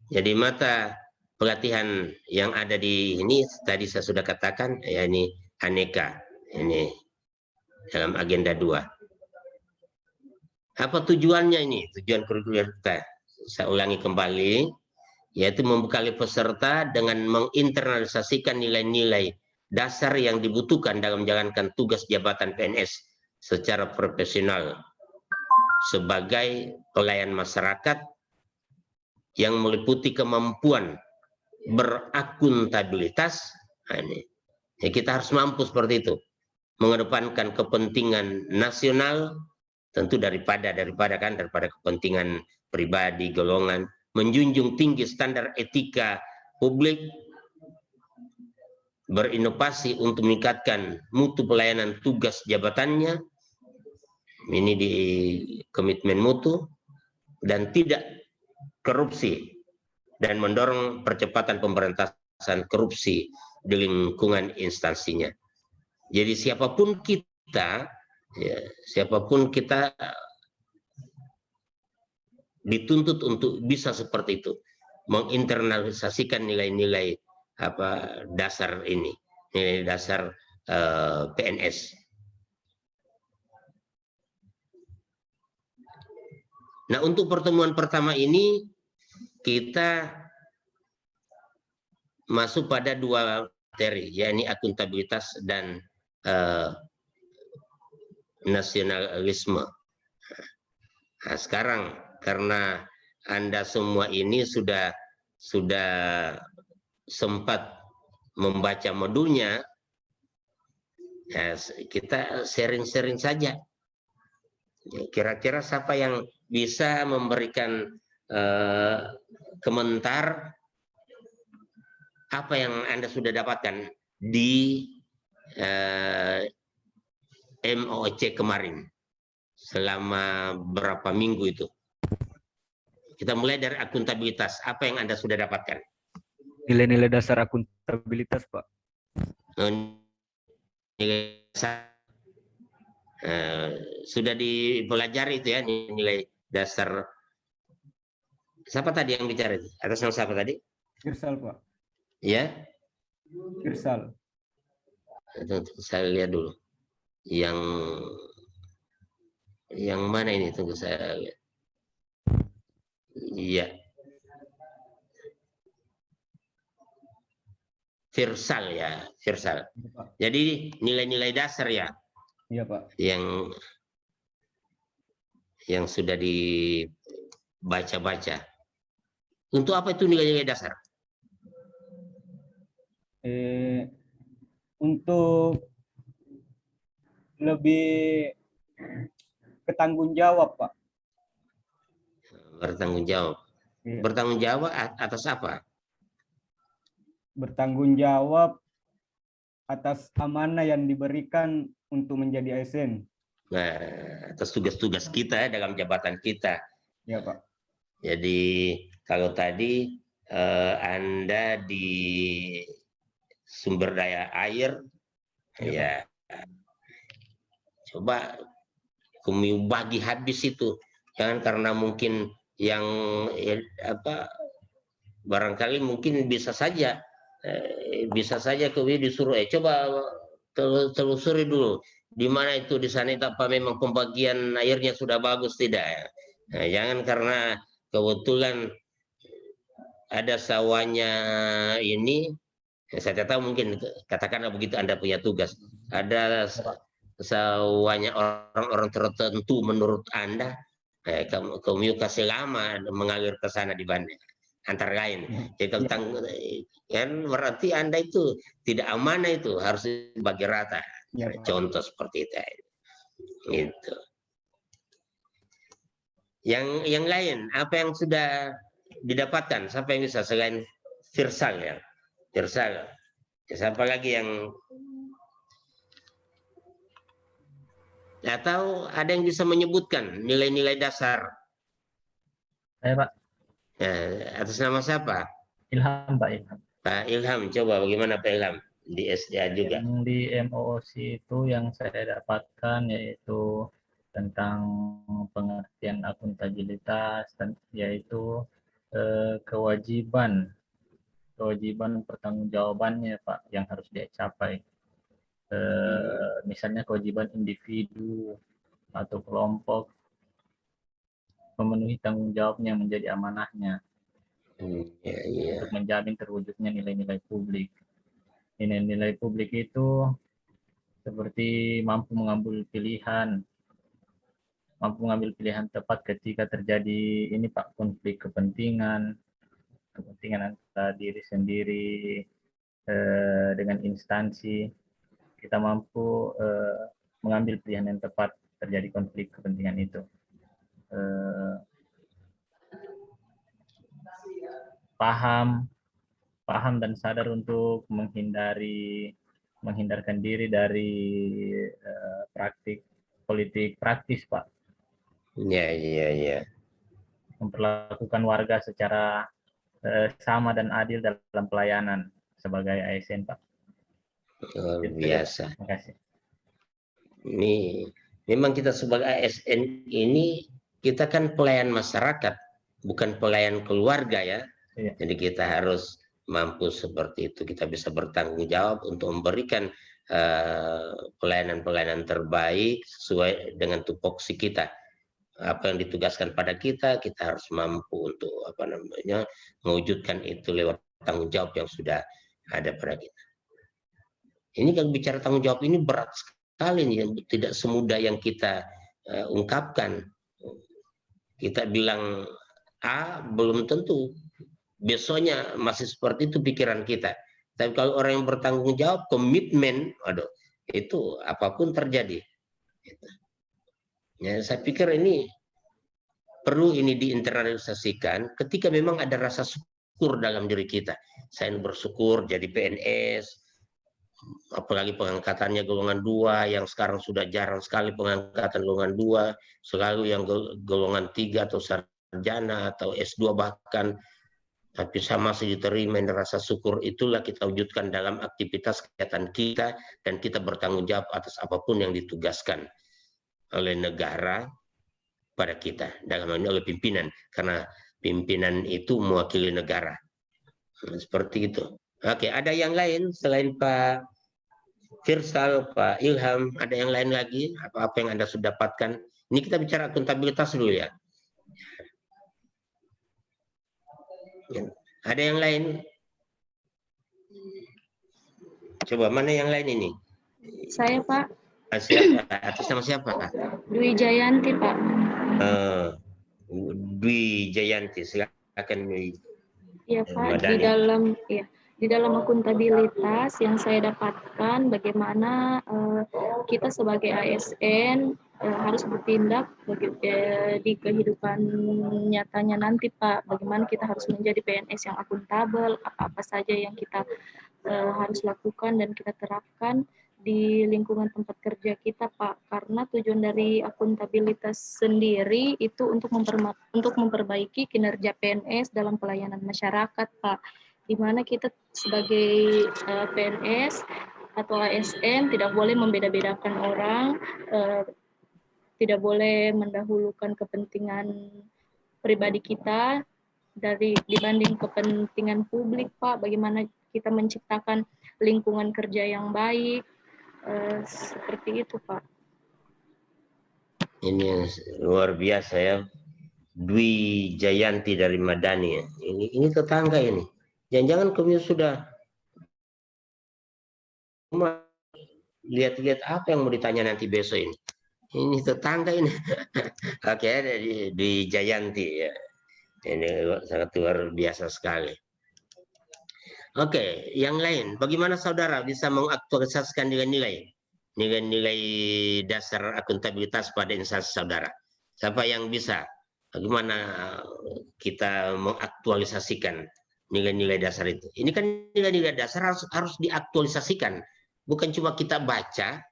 Jadi mata pelatihan yang ada di ini tadi saya sudah katakan, ya ini aneka, ini dalam agenda 2. Apa tujuannya ini? Tujuan kurikuler kita, saya ulangi kembali, yaitu membekali peserta dengan menginternalisasikan nilai-nilai dasar yang dibutuhkan dalam menjalankan tugas jabatan PNS secara profesional sebagai pelayan masyarakat yang meliputi kemampuan berakuntabilitas. Nah, ini. Ya, kita harus mampu seperti itu, mengedepankan kepentingan nasional tentu daripada kepentingan pribadi, golongan, menjunjung tinggi standar etika publik, berinovasi untuk meningkatkan mutu pelayanan tugas jabatannya, ini di komitmen mutu, dan tidak korupsi, dan mendorong percepatan pemberantasan korupsi di lingkungan instansinya. Jadi siapapun kita dituntut untuk bisa seperti itu, menginternalisasikan nilai-nilai dasar ini, nilai dasar PNS. Nah, untuk pertemuan pertama ini kita masuk pada 2 materi, yakni akuntabilitas dan nasionalisme. Nah, sekarang karena Anda semua ini sudah sempat membaca modulnya, ya, kita sharing-sharing saja. Kira-kira siapa yang bisa memberikan komentar apa yang Anda sudah dapatkan di MOOC kemarin selama berapa minggu itu. Kita mulai dari akuntabilitas. Apa yang Anda sudah dapatkan? Nilai-nilai dasar akuntabilitas, Pak. Nilai dasar, sudah dipelajari itu ya, nilai dasar. Siapa tadi yang bicara itu? Atas nama siapa tadi? Firsal, Pak. Ya? Firsal. Saya lihat dulu. Yang mana ini? Tunggu saya lihat. Iya. Firsal ya, Firsal. Jadi nilai-nilai dasar ya. Iya, Pak. Yang sudah dibaca-baca. Untuk apa itu nilai-nilai dasar? Untuk lebih bertanggung jawab, Pak. Bertanggung jawab. Iya. Bertanggung jawab atas apa? Bertanggung jawab atas amanah yang diberikan untuk menjadi ASN. Nah, atas tugas-tugas kita dalam jabatan kita. Ya, Pak. Jadi kalau tadi Anda di sumber daya air, ya coba kami bagi habis itu. Jangan karena mungkin yang barangkali mungkin bisa saja kami disuruh coba telusuri dulu di mana itu di sana itu apa memang pembagian airnya sudah bagus tidak ya. Nah, jangan karena kebetulan ada sawahnya ini, saya tidak tahu mungkin katakanlah begitu Anda punya tugas, ada sawahnya orang-orang tertentu menurut Anda, kamu kasih lama mengalir ke sana dibanding antara lain. Jadi kan berarti Anda itu tidak amanah, itu harus bagi rata. Ya, contoh seperti itu. Gitu. Yang lain, apa yang sudah didapatkan? Siapa yang bisa selain Firsal ya? Firsal. Ya, siapa lagi yang atau ada yang bisa menyebutkan nilai-nilai dasar? Saya, Pak. Ya, atas nama siapa? Ilham, Pak Ilham. Pak Ilham, coba bagaimana Pak Ilham di SDA juga? Di MOOC itu yang saya dapatkan yaitu tentang pengertian akuntabilitas, dan yaitu kewajiban pertanggungjawabannya, Pak, yang harus dicapai. Misalnya kewajiban individu atau kelompok memenuhi tanggung jawabnya menjadi amanahnya untuk menjamin terwujudnya nilai-nilai publik. Nilai-nilai publik itu seperti mampu mengambil pilihan tepat ketika terjadi ini, Pak, konflik kepentingan antara diri sendiri dengan instansi. Kita mampu mengambil pilihan yang tepat terjadi konflik kepentingan itu. Paham dan sadar untuk menghindarkan diri dari praktik politik praktis, Pak. Ya. Memperlakukan warga secara sama dan adil dalam pelayanan sebagai ASN, Pak. Luar biasa. Terima kasih. Ini memang kita sebagai ASN ini kita kan pelayan masyarakat, bukan pelayan keluarga ya. Iya. Jadi kita harus mampu seperti itu. Kita bisa bertanggung jawab untuk memberikan pelayanan-pelayanan terbaik sesuai dengan tupoksi kita. Apa yang ditugaskan pada kita, kita harus mampu untuk mewujudkan itu lewat tanggung jawab yang sudah ada pada kita. Ini kalau bicara tanggung jawab ini berat sekali nih, tidak semudah yang kita ungkapkan. Kita bilang A belum tentu besoknya masih seperti itu pikiran kita. Tapi kalau orang yang bertanggung jawab, komitmen, aduh, itu apapun terjadi. Ya, saya pikir ini perlu ini diinternalisasikan ketika memang ada rasa syukur dalam diri kita. Saya bersyukur jadi PNS, apalagi pengangkatannya golongan 2 yang sekarang sudah jarang sekali pengangkatan golongan 2, selalu yang golongan 3 atau sarjana atau S2 bahkan, tapi saya masih diterima. Rasa syukur itulah kita wujudkan dalam aktivitas kegiatan kita, dan kita bertanggung jawab atas apapun yang ditugaskan oleh negara pada kita, dalam hal ini oleh pimpinan, karena pimpinan itu mewakili negara. Seperti itu. Oke, ada yang lain selain Pak Firsal, Pak Ilham, ada yang lain lagi? Apa-apa yang Anda sudah dapatkan? Ini kita bicara akuntabilitas dulu ya. Ada yang lain? Coba, mana yang lain ini? Saya, Pak. Siapa? Atas nama siapa? Dwi Jayanti, Pak. Dwi Jayanti, silakan Dwi. Iya, Pak. Di dalam akuntabilitas yang saya dapatkan, bagaimana kita sebagai ASN harus bertindak di kehidupan nyatanya nanti, Pak. Bagaimana kita harus menjadi PNS yang akuntabel, apa-apa saja yang kita harus lakukan dan kita terapkan di lingkungan tempat kerja kita, Pak. Karena tujuan dari akuntabilitas sendiri itu untuk memperbaiki kinerja PNS dalam pelayanan masyarakat, Pak. Di mana kita sebagai PNS atau ASN tidak boleh membeda-bedakan orang, tidak boleh mendahulukan kepentingan pribadi kita dibanding kepentingan publik, Pak. Bagaimana kita menciptakan lingkungan kerja yang baik, seperti itu, Pak. Ini luar biasa ya, Dwi Jayanti dari Madani ya. Ini tetangga ini. Jangan-jangan kami sudah lihat-lihat apa yang mau ditanya nanti besok ini. Ini tetangga ini. Oke, di Jayanti ya. Ini sangat luar biasa sekali. Oke, yang lain, bagaimana saudara bisa mengaktualisasikan nilai-nilai dasar akuntabilitas pada instansi saudara? Siapa yang bisa? Bagaimana kita mengaktualisasikan nilai-nilai dasar itu? Ini kan nilai-nilai dasar harus diaktualisasikan, bukan cuma kita baca,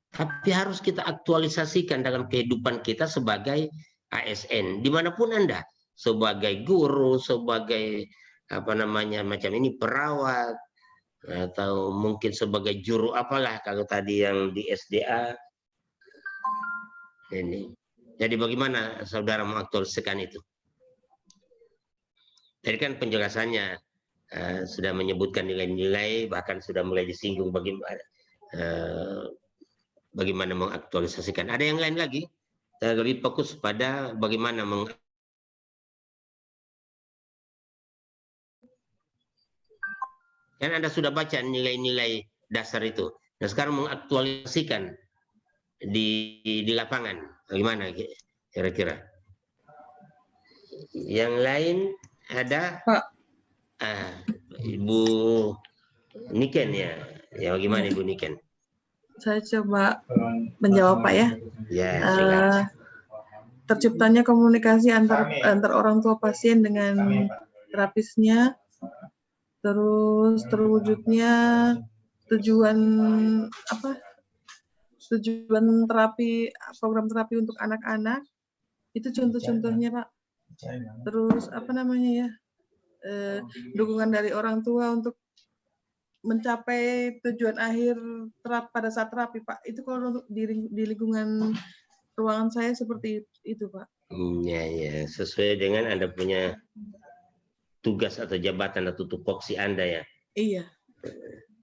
tapi harus kita aktualisasikan dalam kehidupan kita sebagai ASN, dimanapun Anda, sebagai guru, sebagai macam ini perawat, atau mungkin sebagai juru apalah kalau tadi yang di SDA ini. Jadi bagaimana saudara mengaktualisasikan itu? Tadi kan penjelasannya sudah menyebutkan nilai-nilai, bahkan sudah mulai disinggung bagaimana mengaktualisasikan. Ada yang lain lagi? Saya lebih fokus pada bagaimana kan Anda sudah baca nilai-nilai dasar itu. Nah, sekarang mengaktualisasikan di lapangan. Bagaimana kira-kira? Yang lain ada? Pak. Ibu Niken ya. Ya, bagaimana Ibu Niken? Saya coba menjawab, Pak ya. Ya, silakan. Terciptanya komunikasi antar orang tua pasien dengan terapisnya. Terus terwujudnya tujuan terapi, program terapi untuk anak-anak, itu contoh-contohnya, Pak. Terus dukungan dari orang tua untuk mencapai tujuan akhir pada saat terapi, Pak. Itu kalau di lingkungan ruangan saya seperti itu, Pak. Ya, sesuai dengan Anda punya tugas atau jabatan atau tupoksi Anda ya. Iya.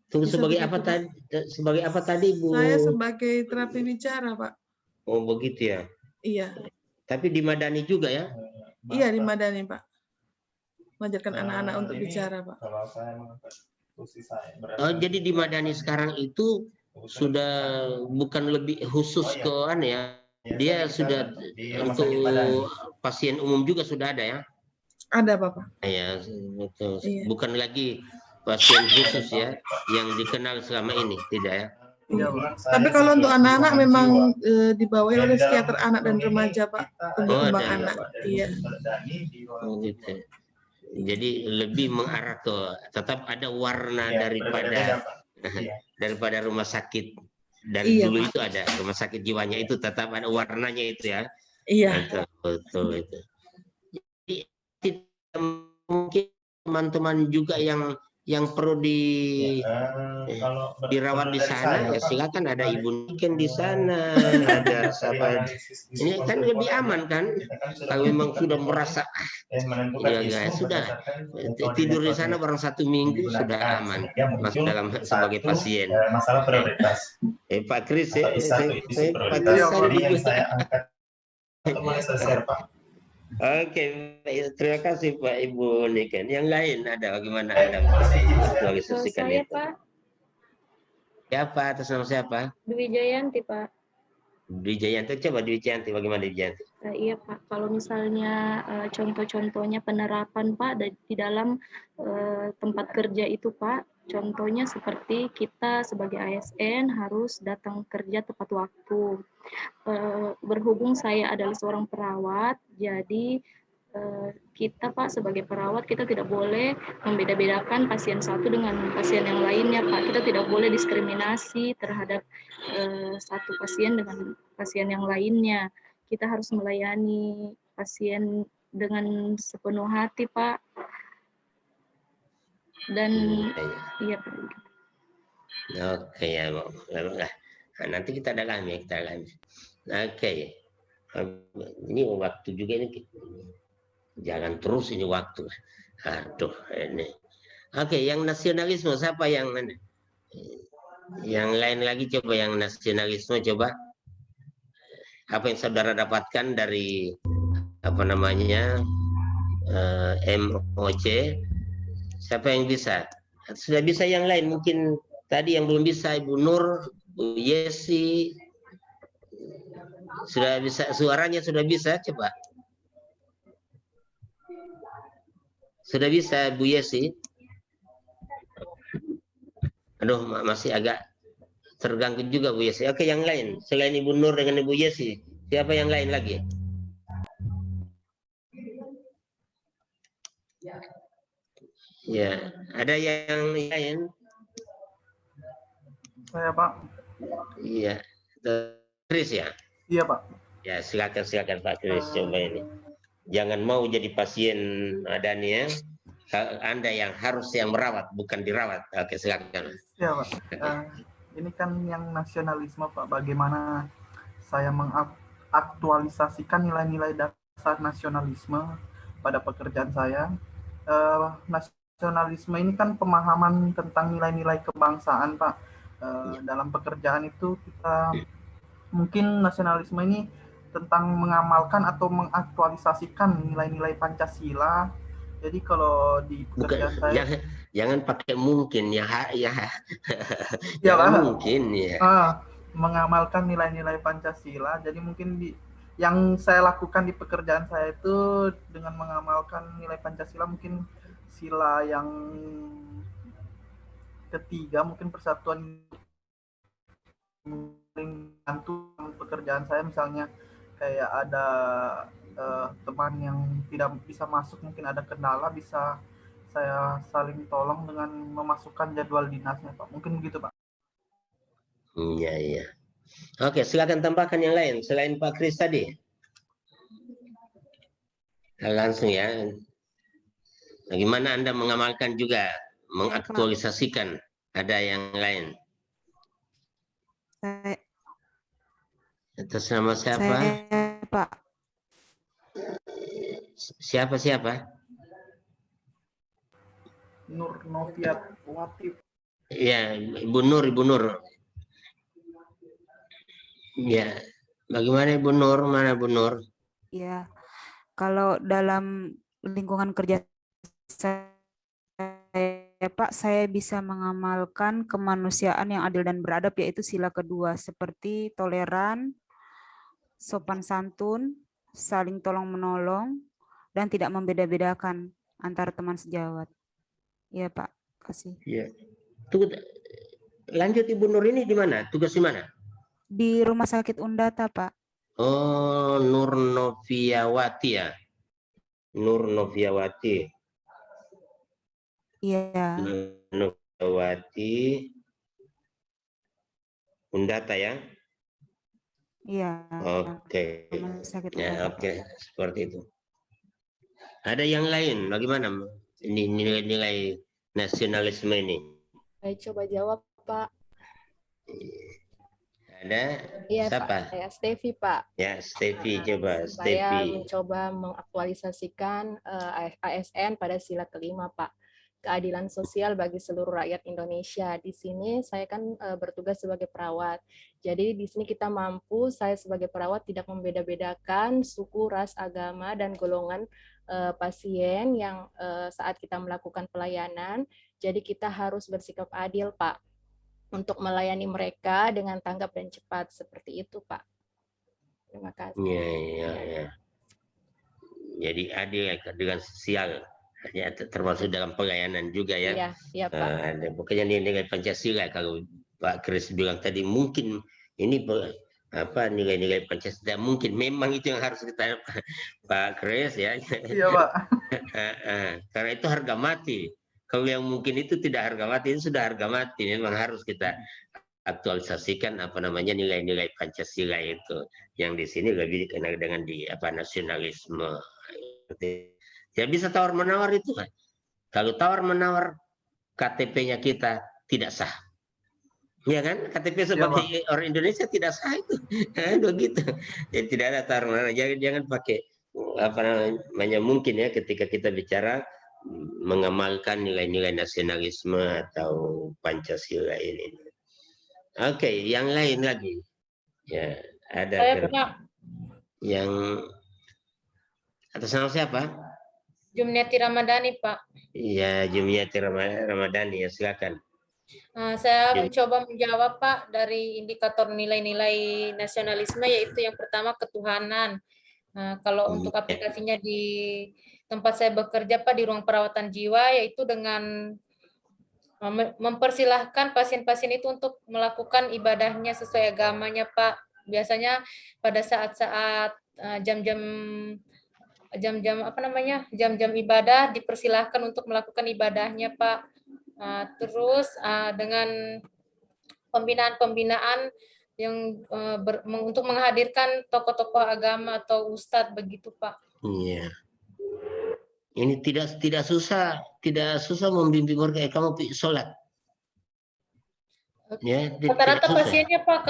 Tunggu, sebagai apa tadi? Sebagai apa tadi, Bu? Saya sebagai terapi bicara, Pak. Oh, begitu ya. Iya. Tapi di Madani juga ya? Iya, di Madani, Pak. Mengajarkan anak-anak untuk bicara, Pak. Oh, jadi di Madani sekarang itu sudah bukan lebih khusus ke ya. Dia sudah untuk pasien umum juga sudah ada ya? Ada, Bapak. Ya, betul. Iya. Bukan lagi pasien khusus ya yang dikenal selama ini, tidak ya? Iya, Pak. Tapi kalau untuk anak-anak memang dibawahi oleh psikiater anak dan remaja, Pak, tumbuh kembang ada. anak. Iya. Oh, gitu. Jadi lebih mengarah ke tetap ada warna daripada rumah sakit dari Iya, dulu Pak. itu ada rumah sakit jiwanya itu tetap ada warnanya itu ya. Iya. Betul itu. Jadi tidak mungkin teman-teman juga yang perlu dirawat di sana ya silakan, ada Ibu Niken di sana, ada siapa ini kan lebih aman kan kalau memang sudah merasa ya sudah tidur di sana barang 1 minggu sudah aman masuk dalam sebagai pasien. Masalah prioritas. Pak Kris ya, Pak Prioritas Kris yang saya angkat untuk share, Pak. Oke, terima kasih Pak Ibu Niken. Yang lain ada bagaimana Anda aktualisasikan Saya, itu? Pak. Siapa? Atas nama siapa? Dwi Jayanti, Pak. Dwi Jayanti, coba Dwi Jayanti, bagaimana Dwi Jayanti? Iya, Pak. Kalau misalnya contoh-contohnya penerapan, Pak, di dalam tempat kerja itu, Pak, contohnya seperti kita sebagai ASN harus datang kerja tepat waktu. Berhubung saya adalah seorang perawat, jadi kita, Pak, sebagai perawat, kita tidak boleh membeda-bedakan pasien satu dengan pasien yang lainnya, Pak. Kita tidak boleh diskriminasi terhadap satu pasien dengan pasien yang lainnya. Kita harus melayani pasien dengan sepenuh hati, Pak. Dan iya, Pak. Oke ya, nah, nanti kita dalami, Oke, ini waktu juga ini, jangan terus ini waktu. Aduh ini. Oke, yang nasionalisme siapa yang lain lagi coba yang nasionalisme coba. Apa yang saudara dapatkan dari apa namanya MOC? Siapa yang bisa? Sudah bisa yang lain mungkin tadi yang belum bisa Ibu Nur, Bu Yesi. Sudah bisa, suaranya sudah bisa, coba. Sudah bisa Bu Yesi? Aduh, masih agak terganggu juga Bu Yesi. Oke, yang lain selain Ibu Nur dengan Ibu Yesi, siapa yang lain lagi? Ya, ada yang lain? Saya, Pak. Iya, Kris ya? Iya, Pak. Ya, silakan Pak Kris, coba ini. Jangan mau jadi pasien Dani ya. Anda yang harus yang merawat, bukan dirawat. Oke, silakan. Ya, Pak. Ini kan yang nasionalisme, Pak. Bagaimana saya mengaktualisasikan nilai-nilai dasar nasionalisme pada pekerjaan saya. Nasionalisme ini kan pemahaman tentang nilai-nilai kebangsaan, Pak. Dalam pekerjaan itu kita mungkin nasionalisme ini tentang mengamalkan atau mengaktualisasikan nilai-nilai Pancasila. Jadi kalau di pekerjaan saya jangan pakai mungkin ya mungkin ya. Mengamalkan nilai-nilai Pancasila. Jadi mungkin yang saya lakukan di pekerjaan saya itu dengan mengamalkan nilai Pancasila, mungkin sila yang ketiga, mungkin persatuan membantu pekerjaan saya. Misalnya kayak ada teman yang tidak bisa masuk, mungkin ada kendala, bisa saya saling tolong dengan memasukkan jadwal dinasnya, Pak. Mungkin begitu, Pak. Iya. Oke, silakan tambahkan yang lain selain Pak Kris tadi. Langsung ya. Bagaimana Anda mengamalkan juga, mengaktualisasikan? Ada yang lain? Atas nama siapa? Pak. Siapa? Nur Noviat Watif. Ya, Ibu Nur. Ya, bagaimana Ibu Nur? Mana Bu Nur? Ya, kalau dalam lingkungan kerja saya, Pak, saya bisa mengamalkan kemanusiaan yang adil dan beradab, yaitu sila kedua, seperti toleran, sopan santun, saling tolong menolong, dan tidak membeda-bedakan antar teman sejawat. Ya, Pak. kasih. Ya. Lanjut Ibu Nur ini di mana? Tugas di mana? Di Rumah Sakit Undata, Pak. Oh, Nur Noviawati ya. Nur Noviawati. Iya. Nur Noviawati. Undata ya. Iya. Oke. Rumah Sakit Ya, Undata, oke, seperti itu. Ada yang lain? Bagaimana ini nilai-nilai nasionalisme ini? Saya coba jawab, Pak. Ada Iya, siapa? Pak. Saya Stevi, Pak. Ya, Stevi, coba Saya Stevi. mencoba mengaktualisasikan ASN pada sila kelima, Pak. Keadilan sosial bagi seluruh rakyat Indonesia. Di sini saya kan bertugas sebagai perawat. Jadi di sini kita mampu, saya sebagai perawat tidak membeda-bedakan suku, ras, agama, dan golongan pasien yang saat kita melakukan pelayanan. Jadi kita harus bersikap adil, Pak, untuk melayani mereka dengan tanggap dan cepat. Seperti itu, Pak. Terima kasih. Ya. Jadi adil dengan sosial. Ya, termasuk dalam pelayanan juga ya. Iya, Pak. Ada bukannya nilai Pancasila kalau Pak Kris bilang tadi mungkin ini nilai-nilai Pancasila mungkin memang itu yang harus kita Pak Kris ya. Iya, Pak. Karena itu harga mati. Kalau yang mungkin itu tidak harga mati, itu sudah harga mati. Memang harus kita aktualisasikan nilai-nilai Pancasila itu. Yang di sini lebih dikenal dengan nasionalisme. Ya bisa tawar-menawar itu kan. Kalau tawar-menawar KTP-nya kita tidak sah. Ya kan? KTP sebagai orang Indonesia tidak sah itu. Begitu. Jadi tidak ada tawar-menawar. Jangan pakai mungkin ya ketika kita bicara mengamalkan nilai-nilai nasionalisme atau Pancasila ini. Oke, yang lain lagi. Ya, ada yang atas nama siapa? Jumniati Ramadhani, Pak. Iya, Jumniati Ramadhani, ya silakan. Saya mencoba menjawab, Pak, dari indikator nilai-nilai nasionalisme, yaitu yang pertama ketuhanan. Kalau untuk aplikasinya di tempat saya bekerja, Pak, di ruang perawatan jiwa, yaitu dengan mempersilahkan pasien-pasien itu untuk melakukan ibadahnya sesuai agamanya, Pak. Biasanya pada saat-saat jam-jam ibadah dipersilahkan untuk melakukan ibadahnya, Pak. Terus dengan pembinaan yang untuk menghadirkan tokoh-tokoh agama atau ustadz begitu, Pak. Iya. Ini tidak susah membimbing warga kamu sholat. Ya, rata-rata pasiennya, Pak,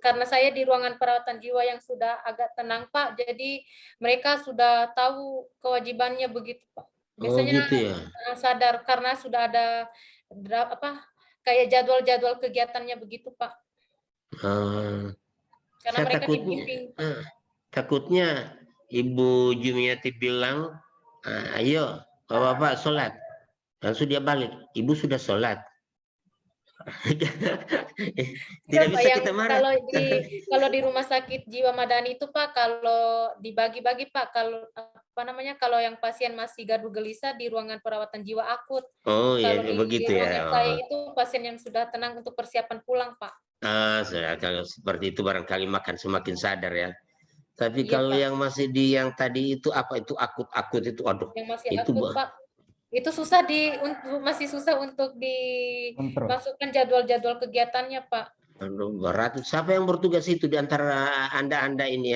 karena saya di ruangan perawatan jiwa yang sudah agak tenang, Pak, jadi mereka sudah tahu kewajibannya begitu, Pak. Biasanya gitu ya? Sadar karena sudah ada kayak jadwal-jadwal kegiatannya begitu, Pak. Karena saya mereka dibimbing. Takutnya Ibu Jumiati bilang, ayo Bapak sholat. Langsung dia balik, Ibu sudah sholat. Tidak bisa kita marah. Kalau di rumah sakit jiwa Madani itu, Pak, kalau dibagi-bagi, Pak, kalau yang pasien masih gaduh gelisah di ruangan perawatan jiwa akut. Oh iya, begitu ya. Ruangan saya itu pasien yang sudah tenang untuk persiapan pulang, Pak. Kalau seperti itu barangkali makan semakin sadar ya. Tapi kalau yang masih yang tadi itu akut itu, aduh. Yang masih akut, Pak. Itu masih susah untuk dimasukkan jadwal-jadwal kegiatannya, Pak. Aduh, berat. Siapa yang bertugas itu di antara Anda ini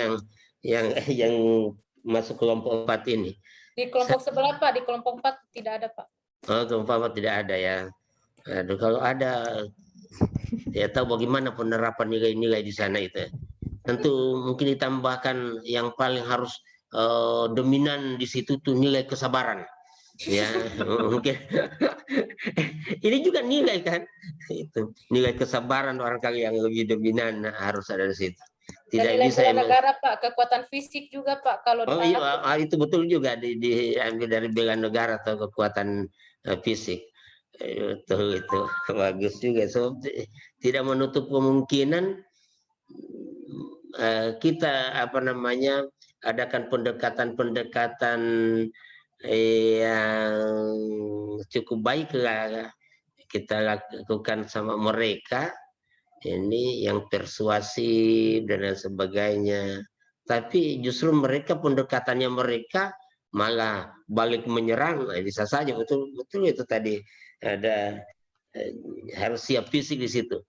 yang masuk kelompok 4 ini? Di kelompok sebelah, Pak. Di kelompok 4 tidak ada, Pak. Oh, kelompok 4 tidak ada ya. Aduh, kalau ada, ya tahu bagaimana penerapan nilai-nilai di sana itu. Tentu mungkin ditambahkan yang paling harus dominan di situ tuh nilai kesabaran. Ya mungkin ini juga nilai kan, itu nilai kesabaran barangkali yang lebih dominan harus ada di situ. Tidak bisa negara, Pak, kekuatan fisik juga, Pak, kalau iya, itu betul juga diambil dari bela negara atau kekuatan fisik. Itu bagus juga. So, tidak menutup kemungkinan kita adakan pendekatan yang cukup baik lah kita lakukan sama mereka, ini yang persuasif dan lain sebagainya. Tapi justru mereka pendekatannya mereka malah balik menyerang. Nah, bisa saja betul itu tadi ada harus siap fisik di situ.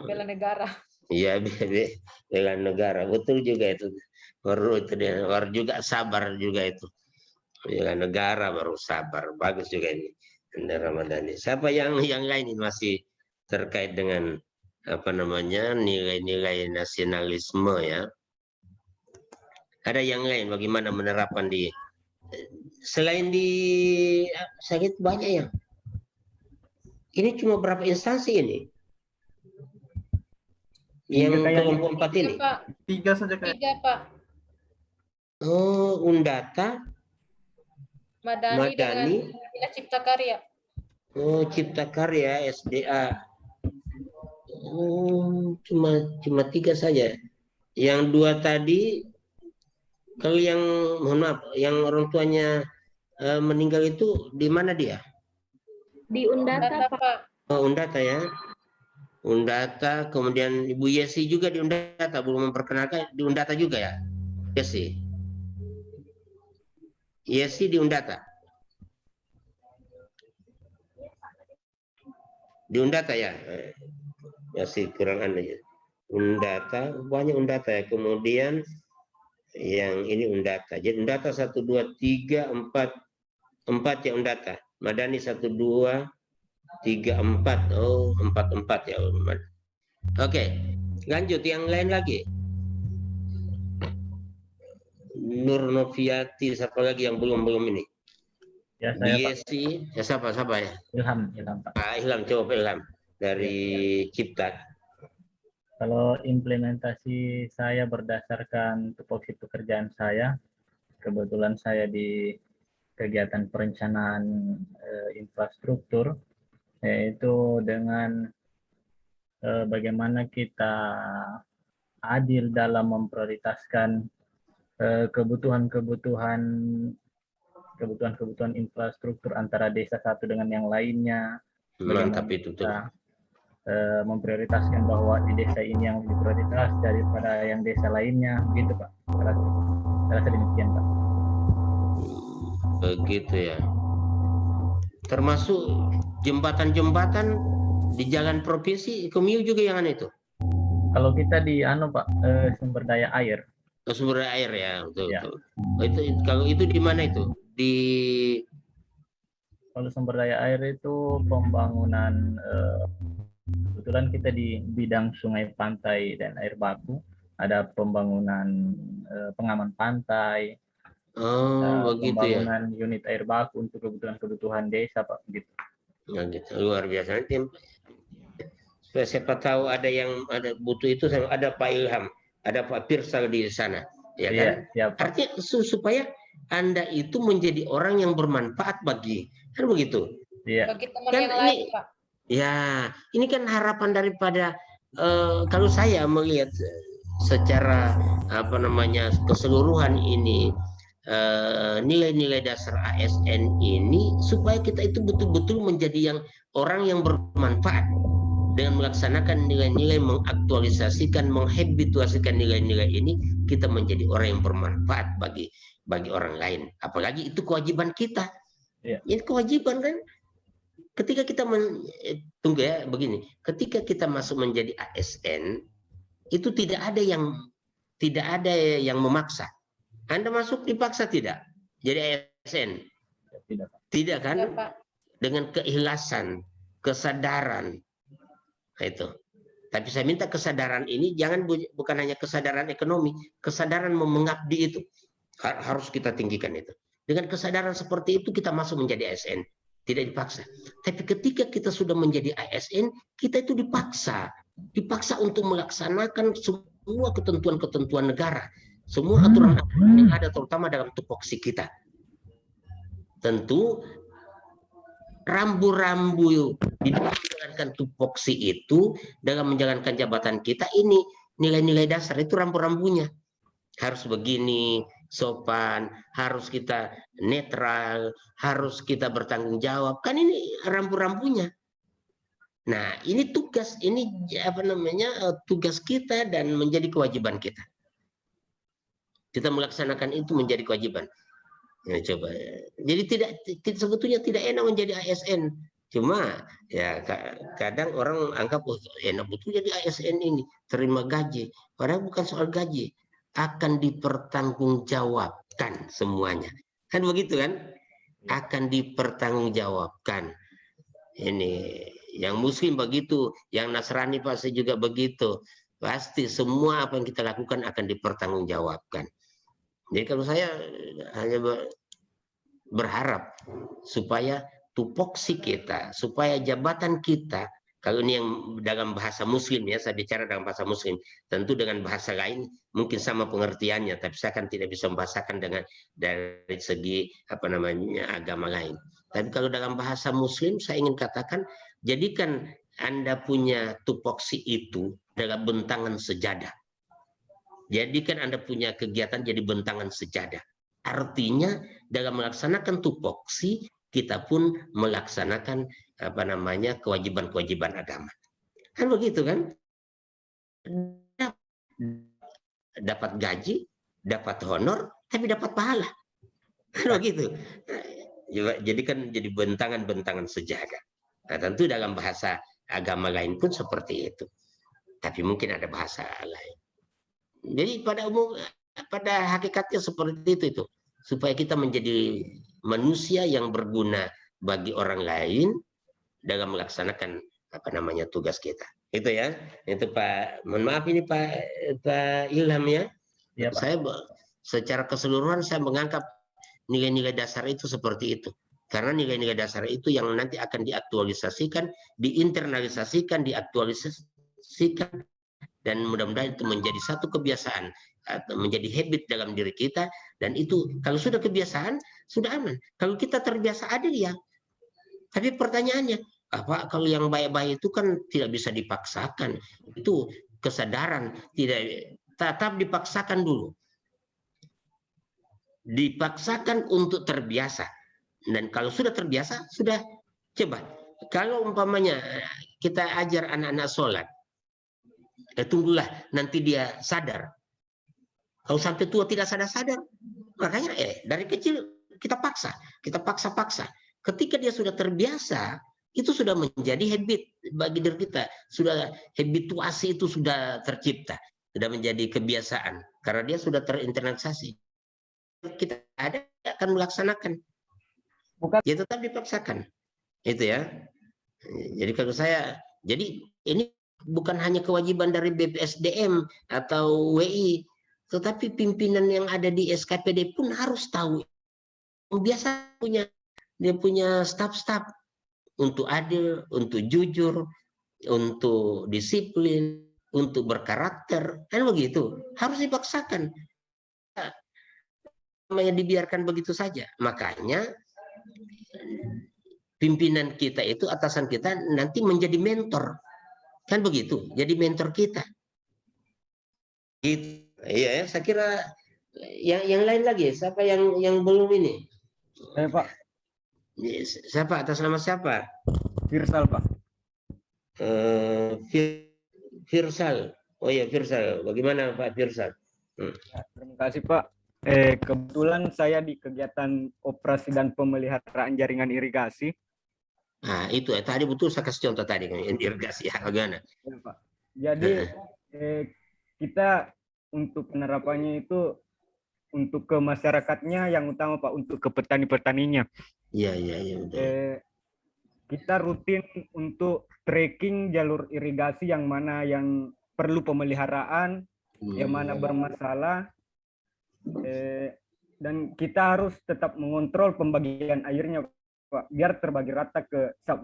Bela negara. Iya, bela negara, betul juga itu. Baru itu dia, baru juga sabar juga itu. Bela negara baru sabar, bagus juga ini. Anda Ramadhani. Siapa yang lain ini masih terkait dengan apa namanya nilai-nilai nasionalisme ya? Ada yang lain bagaimana menerapkan di selain di sakit banyak ya? Ini cuma berapa instansi ini? Yang kelompok 4 ini? Pak. 3 saja kayak. 3, Pak. Oh, Undata, Madani dengan Dinas Cipta Karya. Oh, Cipta Karya, SDA. Oh, cuma 3 saja. Yang 2 tadi, kalau yang mohon maaf, yang orang tuanya meninggal itu di mana dia? Di Undata, Pak. Oh, Undata ya. Undata, kemudian Ibu Yesi juga di Undata, belum memperkenalkan di Undata juga ya? Yesi. Yesi di Undata. Di Undata ya? Masih kurang anda ya. Undata, banyak Undata ya. Kemudian yang ini Undata. Jadi Undata 1, 2, 3, 4 ya Undata. Madani 1, 2, 3, 4. Oh, 4 ya. Oke, lanjut yang lain lagi. Nur Noviati, siapa lagi yang belum ini? Ya, saya Yesi, ya siapa ya? Ilham Pak. Ilham, coba Ilham dari Cipta. Kalau implementasi saya berdasarkan tupoksi pekerjaan saya, kebetulan saya di kegiatan perencanaan infrastruktur, yaitu dengan bagaimana kita adil dalam memprioritaskan kebutuhan infrastruktur antara desa satu dengan yang lainnya. Mantap itu tuh. Memprioritaskan bahwa di desa ini yang lebih prioritas daripada yang desa lainnya, gitu Pak. Saya rasa demikian Pak. Begitu ya. Termasuk jembatan-jembatan di jalan provinsi, Komiu juga yang itu. Kalau kita di Pak, sumber daya air. Sumber daya air ya, betul. Ya. Betul. Kalau itu di mana itu? Kalau sumber daya air itu pembangunan, kebetulan kita di bidang sungai, pantai, dan air baku, ada pembangunan pengaman pantai, pembangunan unit air baku untuk kebutuhan desa Pak, gitu. Nah, gitu. Luar biasa. Nanti siapa tahu ada butuh itu, ada Pak Ilham, ada Pak Pirsal di sana, ya kan? Iya, artinya supaya Anda itu menjadi orang yang bermanfaat kan begitu? Iya. Bagi teman kan yang lain, Pak. Ya, ini kan harapan daripada kalau saya melihat secara keseluruhan ini nilai-nilai dasar ASN ini supaya kita itu betul-betul menjadi orang yang bermanfaat dengan melaksanakan nilai-nilai, mengaktualisasikan, menghabituasikan nilai-nilai ini, kita menjadi orang yang bermanfaat bagi orang lain. Apalagi itu kewajiban kita. Yeah. Ini kewajiban kan. Ketika kita tunggu ya begini, ketika kita masuk menjadi ASN itu tidak ada yang memaksa. Anda masuk dipaksa tidak? Jadi ASN? Tidak kan? Dengan keikhlasan, kesadaran. Nah, itu. Tapi saya minta kesadaran ini bukan hanya kesadaran ekonomi, kesadaran mengabdi itu harus kita tinggikan itu. Dengan kesadaran seperti itu kita masuk menjadi ASN, tidak dipaksa. Tapi ketika kita sudah menjadi ASN, kita itu dipaksa untuk melaksanakan semua ketentuan-ketentuan negara, semua aturan-aturan yang ada terutama dalam tupoksi kita. Tentu rambu-rambu di dalam menjalankan tupoksi itu, dalam menjalankan jabatan kita ini, nilai-nilai dasar itu rambu-rambunya harus begini, sopan, harus kita netral, harus kita bertanggung jawab. Kan ini rambu-rambunya. Nah, ini tugas, ini apa namanya, tugas kita dan menjadi kewajiban kita. Kita melaksanakan itu menjadi kewajiban. Ya, coba. Jadi sebetulnya tidak enak menjadi ASN. Cuma ya kadang orang anggap oh, enak betul jadi ASN ini, terima gaji. Padahal bukan soal gaji, akan dipertanggungjawabkan semuanya. Kan begitu kan? Akan dipertanggungjawabkan. Ini yang Muslim begitu, yang Nasrani pasti juga begitu. Pasti semua apa yang kita lakukan akan dipertanggungjawabkan. Jadi kalau saya hanya berharap supaya tupoksi kita, supaya jabatan kita, kalau ini yang dalam bahasa Muslim ya, saya bicara dalam bahasa Muslim, tentu dengan bahasa lain mungkin sama pengertiannya, tapi saya kan tidak bisa membahasakan dengan dari segi apa namanya agama lain. Tapi kalau dalam bahasa Muslim saya ingin katakan, jadikan Anda punya tupoksi itu dalam bentangan sejadah. Jadikan Anda punya kegiatan jadi bentangan sejadah. Artinya dalam melaksanakan tupoksi kita pun melaksanakan apa namanya kewajiban-kewajiban agama. Kan begitu kan? Dapat gaji, dapat honor, tapi dapat pahala. Kan begitu. Jadi kan jadi bentangan-bentangan sejadah. Nah, tentu dalam bahasa agama lain pun seperti itu. Tapi mungkin ada bahasa lain. Jadi pada hakikatnya seperti itu. Supaya kita menjadi manusia yang berguna bagi orang lain dalam melaksanakan apa namanya tugas kita. Itu ya. Itu Pak. Mohon maaf ini Pak Ilham ya. Ya Pak. Saya secara keseluruhan saya menganggap nilai-nilai dasar itu seperti itu. Karena nilai-nilai dasar itu yang nanti akan diaktualisasikan, diinternalisasikan, diaktualisasikan, dan mudah-mudahan itu menjadi satu kebiasaan, atau menjadi habit dalam diri kita. Dan itu kalau sudah kebiasaan, sudah aman. Kalau kita terbiasa adil ya. Tapi pertanyaannya, apa kalau yang baik-baik itu kan tidak bisa dipaksakan. Itu kesadaran, tidak tetap dipaksakan dulu. Dipaksakan untuk terbiasa. Dan kalau sudah terbiasa, sudah coba. Kalau umpamanya kita ajar anak-anak sholat, tunggulah nanti dia sadar. Kalau sampai tua tidak sadar-sadar, makanya dari kecil kita paksa. Ketika dia sudah terbiasa, itu sudah menjadi habit bagi diri kita. Sudah habituasi itu sudah tercipta, sudah menjadi kebiasaan karena dia sudah terinternalisasi. Kita akan melaksanakan. Bukan. Ya tetap dipaksakan. Itu ya. Jadi kalau saya, jadi ini bukan hanya kewajiban dari BPSDM atau WI, tetapi pimpinan yang ada di SKPD pun harus tahu. Biasa dia punya staf-staf untuk adil, untuk jujur, untuk disiplin, untuk berkarakter, kan begitu. Harus dipaksakan. Namanya dibiarkan begitu saja. Makanya pimpinan kita itu, atasan kita nanti menjadi mentor. Kan begitu, jadi mentor kita. Gitu. Iya, saya kira yang lain lagi, siapa yang belum ini? Saya Pak. Siapa, atas nama siapa? Firsal Pak. Firsal. Oh ya Firsal, bagaimana Pak Firsal? Ya, terima kasih Pak. Kebetulan saya di kegiatan operasi dan pemeliharaan jaringan irigasi. Nah itu tadi betul saya kasih contoh tadi irigasi ya, bagaimana? Ya, Pak. Jadi kita untuk penerapannya itu untuk ke masyarakatnya yang utama Pak, untuk ke petani-petaninya. Iya. Kita rutin untuk tracking jalur irigasi yang mana yang perlu pemeliharaan, yang mana bermasalah, dan kita harus tetap mengontrol pembagian airnya Pak, biar terbagi rata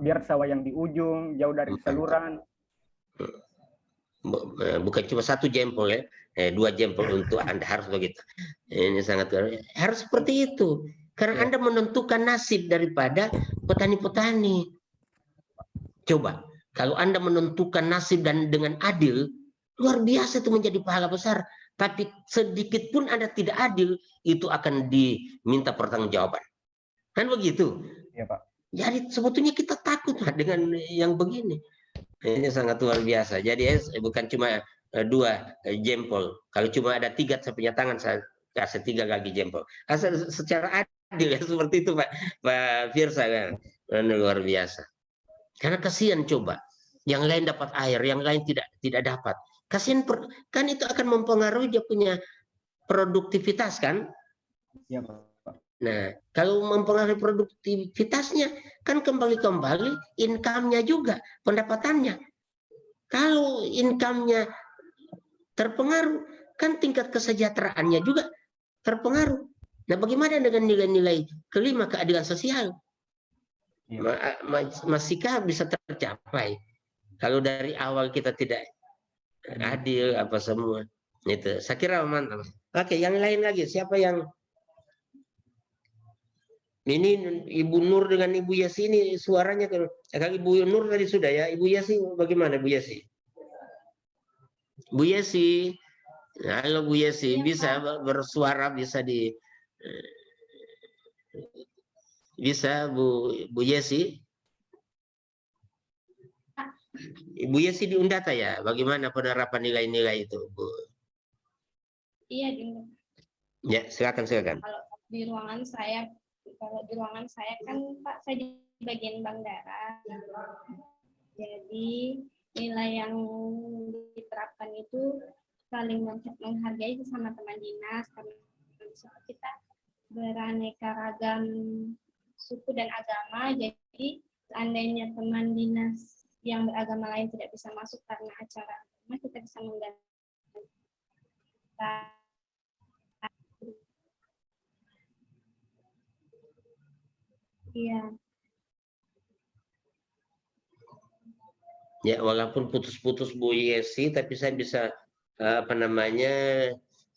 biar sawah yang di ujung jauh dari saluran. Bukan cuma satu jempol ya, 2 jempol untuk Anda, harus begitu. Ini sangat harus seperti itu, karena Anda menentukan nasib daripada petani-petani. Coba kalau Anda menentukan nasib dan dengan adil, luar biasa itu menjadi pahala besar Tapi sedikit pun Anda tidak adil, itu akan diminta pertanggungjawaban. Kan begitu? Iya, Pak. Jadi sebetulnya kita takut Pak, dengan yang begini. Ini sangat luar biasa. Jadi bukan cuma 2 jempol. Kalau cuma ada 3 saya punya tangan, saya kasih 3 lagi jempol. Asal secara adil ya seperti itu Pak Firsa kan. Luar biasa. Karena kasihan coba. Yang lain dapat air, yang lain tidak dapat. Kasihan kan itu akan mempengaruhi dia punya produktivitas kan? Iya, Pak. Nah, kalau mempengaruhi produktivitasnya, kan kembali income-nya juga, pendapatannya. Kalau income-nya terpengaruh, kan tingkat kesejahteraannya juga terpengaruh. Nah, bagaimana dengan nilai-nilai kelima, keadilan sosial? Masihkah bisa tercapai? Kalau dari awal kita tidak adil apa semua. Itu, saya kira mantap. Oke, yang lain lagi, siapa yang... Ini Ibu Nur dengan Ibu Yasi ini suaranya kalau Ibu Nur tadi sudah ya. Ibu Yasi bagaimana Bu Yasi? Bu Yasi, halo Bu Yasi, bisa bersuara, bisa bisa Bu Yasi? Ibu Yasi di Undata ya. Bagaimana penerapan nilai-nilai itu, Bu? Iya, di Ya, silakan. Kalau di ruangan saya kan Pak, saya di bagian bank darah. Jadi nilai yang diterapkan itu saling menghargai sesama teman dinas, karena kita beraneka ragam suku dan agama. Jadi seandainya teman dinas yang beragama lain tidak bisa masuk karena acara agama, kita bisa mengganti. Iya. Ya, walaupun putus-putus Bu Yesi, tapi saya bisa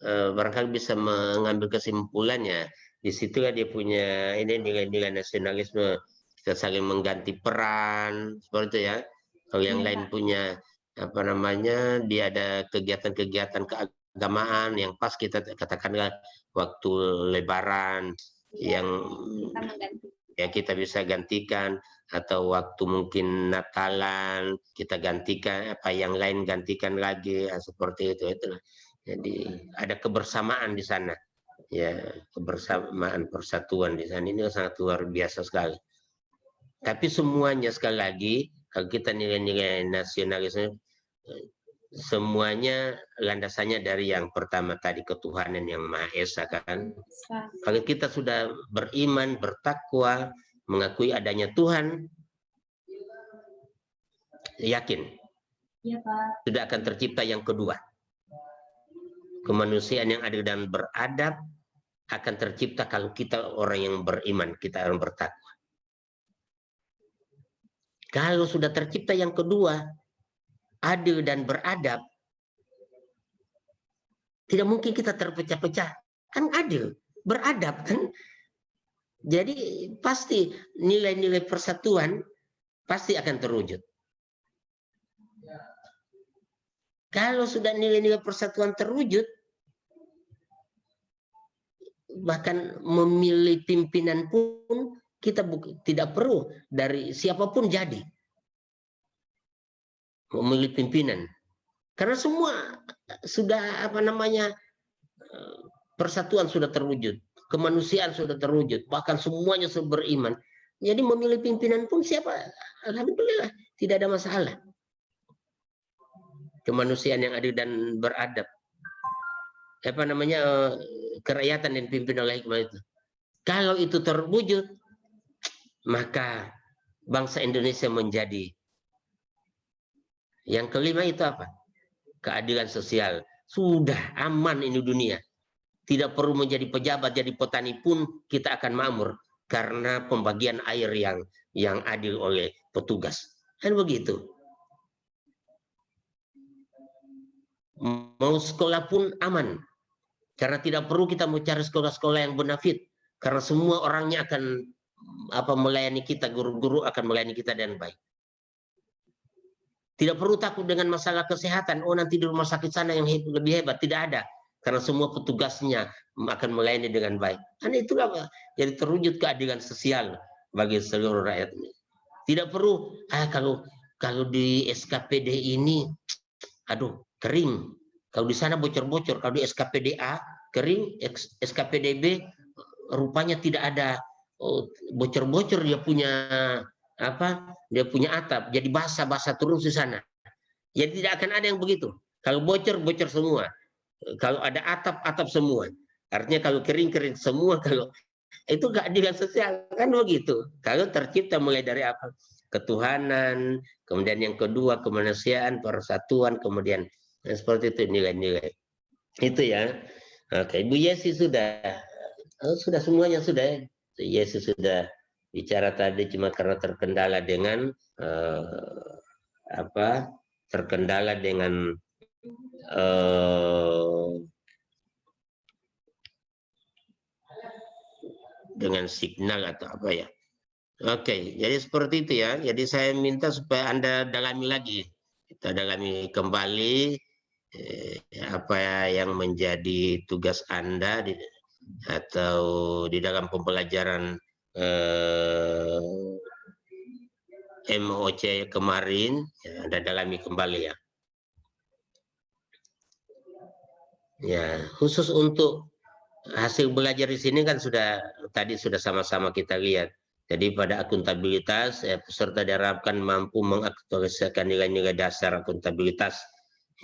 barangkali bisa mengambil kesimpulannya. Di situlah dia punya ini nilai-nilai nasionalisme, kita saling mengganti peran seperti itu ya. Kalau yang lain punya dia ada kegiatan-kegiatan keagamaan yang pas, kita katakanlah waktu Lebaran yang ya kita bisa gantikan, atau waktu mungkin Natalan kita gantikan, yang lain gantikan lagi, seperti itu. Itulah. Jadi ada kebersamaan di sana, ya, kebersamaan, persatuan di sana. Ini sangat luar biasa sekali. Tapi semuanya sekali lagi, kalau kita nilai-nilai nasionalisme, semuanya landasannya dari yang pertama tadi, ketuhanan yang Maha Esa kan. Kalau kita sudah beriman, bertakwa, mengakui adanya Tuhan, yakin sudah akan tercipta yang kedua. Kemanusiaan yang adil dan beradab akan tercipta kalau kita orang yang beriman, kita orang bertakwa. Kalau sudah tercipta yang kedua, adil dan beradab, tidak mungkin kita terpecah-pecah. Kan adil, beradab kan. Jadi pasti nilai-nilai persatuan pasti akan terwujud. Kalau sudah nilai-nilai persatuan terwujud, bahkan memilih pimpinan pun kita tidak perlu dari siapapun jadi. Memilih pimpinan. Karena semua sudah persatuan sudah terwujud, kemanusiaan sudah terwujud, bahkan semuanya sudah beriman. Jadi memilih pimpinan pun siapa, alhamdulillah tidak ada masalah. Kemanusiaan yang adil dan beradab, kerakyatan yang dipimpin oleh hikmah itu. Kalau itu terwujud, maka bangsa Indonesia menjadi. Yang kelima itu apa? Keadilan sosial. Sudah aman ini dunia. Tidak perlu menjadi pejabat, jadi petani pun kita akan makmur karena pembagian air yang adil oleh petugas. Kan begitu. Mau sekolah pun aman. Karena tidak perlu kita mencari sekolah-sekolah yang bonafit. Karena semua orangnya akan melayani kita, guru-guru akan melayani kita dengan baik. Tidak perlu takut dengan masalah kesehatan. Oh, nanti di rumah sakit sana yang lebih hebat. Tidak ada. karena semua petugasnya akan melayani dengan baik. Karena itulah jadi terwujud keadilan sosial bagi seluruh rakyat. Tidak perlu kalau di SKPD ini aduh kering, kalau di sana bocor-bocor, kalau di SKPDA kering, SKPDB rupanya tidak ada bocor-bocor, dia punya apa? Dia punya atap, jadi basah-basah terus di sana. Jadi tidak akan ada yang begitu. Kalau bocor semua. Kalau ada atap semua. Artinya kalau kering semua. Kalau itu keadilan sosial kan begitu. Kalau tercipta mulai dari apa? Ketuhanan, kemudian yang kedua kemanusiaan, persatuan, kemudian seperti itu nilai-nilai. Itu ya. Oke, Ibu Yesi sudah semuanya sudah. Yesi sudah bicara tadi, cuma karena terkendala dengan terkendala dengan signal atau apa ya. Oke, jadi seperti itu ya. Jadi saya minta supaya Anda dalami lagi, kita dalami kembali apa yang menjadi tugas Anda atau di dalam pembelajaran MOC kemarin, ya, Anda dalami kembali ya. Ya, khusus untuk hasil belajar di sini kan tadi sudah sama-sama kita lihat. Jadi pada akuntabilitas, peserta diharapkan mampu mengaktualisasikan nilai-nilai dasar akuntabilitas.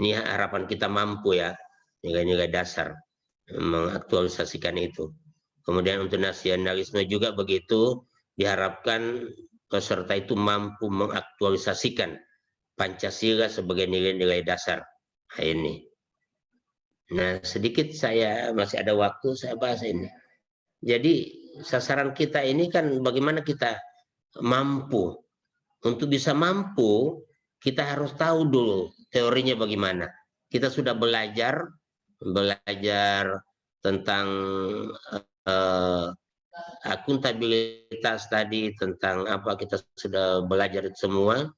Ini harapan kita mampu ya, nilai-nilai dasar, mengaktualisasikan itu. Kemudian untuk nasionalisme juga begitu, diharapkan peserta itu mampu mengaktualisasikan Pancasila sebagai nilai-nilai dasar. Nah, ini. Nah, sedikit saya masih ada waktu, saya bahas ini. Jadi sasaran kita ini kan bagaimana kita mampu. Untuk bisa mampu, kita harus tahu dulu teorinya bagaimana. Kita sudah belajar tentang akuntabilitas tadi, tentang apa kita sudah belajar semua.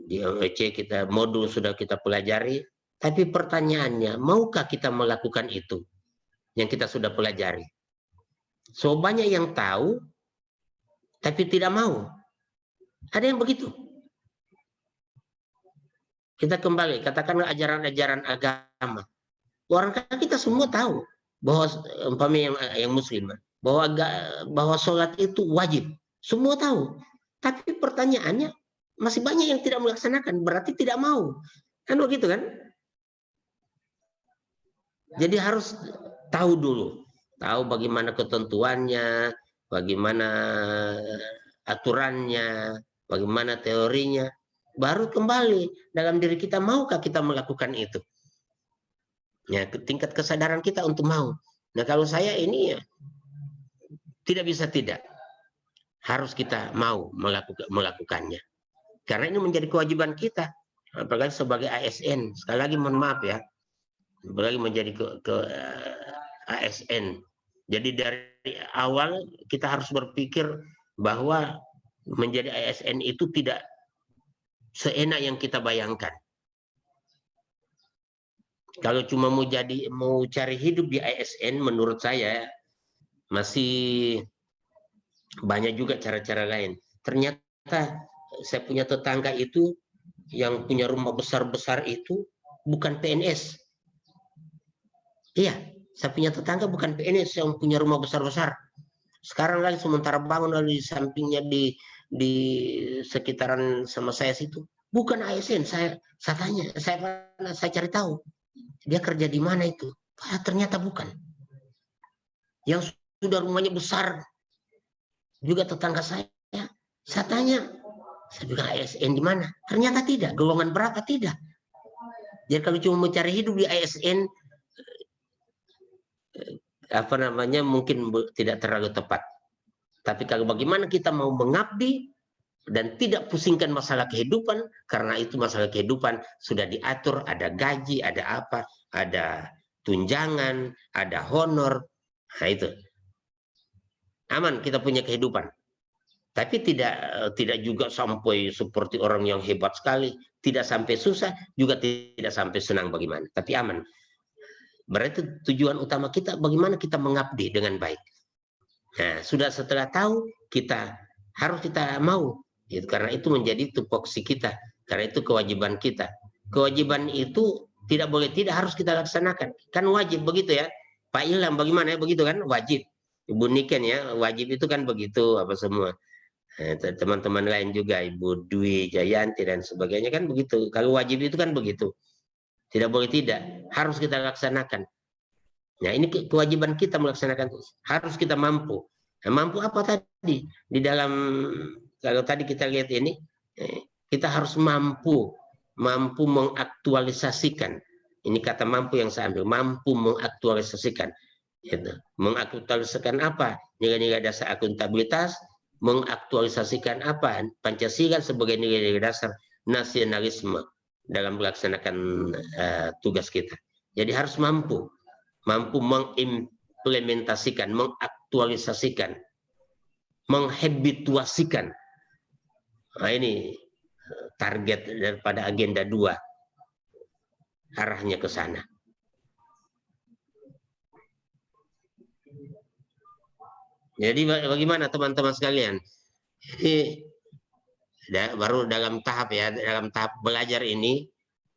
Di MOC kita modul sudah kita pelajari. Tapi pertanyaannya, maukah kita melakukan itu yang kita sudah pelajari? So banyak yang tahu, tapi tidak mau. Ada yang begitu. Kita kembali, katakanlah ajaran-ajaran agama. Orang kita semua tahu bahwa umpamanya yang muslim, bahwa sholat itu wajib. Semua tahu. Tapi pertanyaannya, masih banyak yang tidak melaksanakan, berarti tidak mau. Kan begitu kan? Jadi harus tahu dulu, tahu bagaimana ketentuannya, bagaimana aturannya, bagaimana teorinya, baru kembali dalam diri kita, maukah kita melakukan itu? Ya, tingkat kesadaran kita untuk mau. Nah, kalau saya ini ya, tidak bisa tidak, harus kita mau melakukannya, karena ini menjadi kewajiban kita, apalagi sebagai ASN. Sekali lagi mohon maaf ya. Apalagi menjadi ke ASN. Jadi dari awal kita harus berpikir bahwa menjadi ASN itu tidak seenak yang kita bayangkan. Kalau cuma mau cari hidup di ASN, menurut saya masih banyak juga cara-cara lain. Ternyata saya punya tetangga itu yang punya rumah besar-besar itu bukan PNS. Iya, saya punya tetangga bukan PNS yang punya rumah besar-besar. Sekarang lagi sementara bangun lalu di sampingnya di sekitaran sama saya situ, bukan ASN. Saya tanya, saya cari tahu dia kerja di mana itu. Ternyata bukan. Yang sudah rumahnya besar juga tetangga saya. Saya tanya, saya bilang ASN di mana? Ternyata tidak. Golongan berapa? Tidak. Jadi kalau cuma mencari hidup di ASN, mungkin tidak terlalu tepat. Tapi kalau bagaimana kita mau mengabdi dan tidak pusingkan masalah kehidupan, karena itu masalah kehidupan sudah diatur, ada gaji, ada apa, ada tunjangan, ada honor. Nah itu aman, kita punya kehidupan. Tapi tidak juga sampai seperti orang yang hebat sekali, tidak sampai susah, juga tidak sampai senang bagaimana, tapi aman. Berarti tujuan utama kita bagaimana kita mengabdi dengan baik. Nah, sudah setelah tahu, kita mau, gitu. Karena itu menjadi tupoksi kita, karena itu kewajiban kita. Kewajiban itu tidak boleh tidak, harus kita laksanakan. Kan wajib begitu ya, Pak Ilham, bagaimana ya begitu kan, wajib. Ibu Niken ya, wajib itu kan begitu apa semua. Teman-teman lain juga, Ibu Dwi Jayanti dan sebagainya kan begitu. Kalau wajib itu kan begitu, tidak boleh tidak, harus kita laksanakan. Nah, ini kewajiban kita melaksanakan, harus kita mampu. Nah, mampu apa tadi? Di dalam, kalau tadi kita lihat ini, kita harus mampu mengaktualisasikan. Ini kata mampu yang saya ambil, mampu mengaktualisasikan. Gitu. Mengaktualisasikan apa? Nilai-nilai dasar akuntabilitas, mengaktualisasikan apa? Pancasila sebagai nilai-nilai dasar nasionalisme dalam melaksanakan tugas kita. Jadi harus mampu mengimplementasikan, mengaktualisasikan, menghabituasikan. Nah, ini target daripada agenda 2, arahnya ke sana. Jadi bagaimana teman-teman sekalian? Ini baru dalam tahap ya, dalam tahap belajar ini,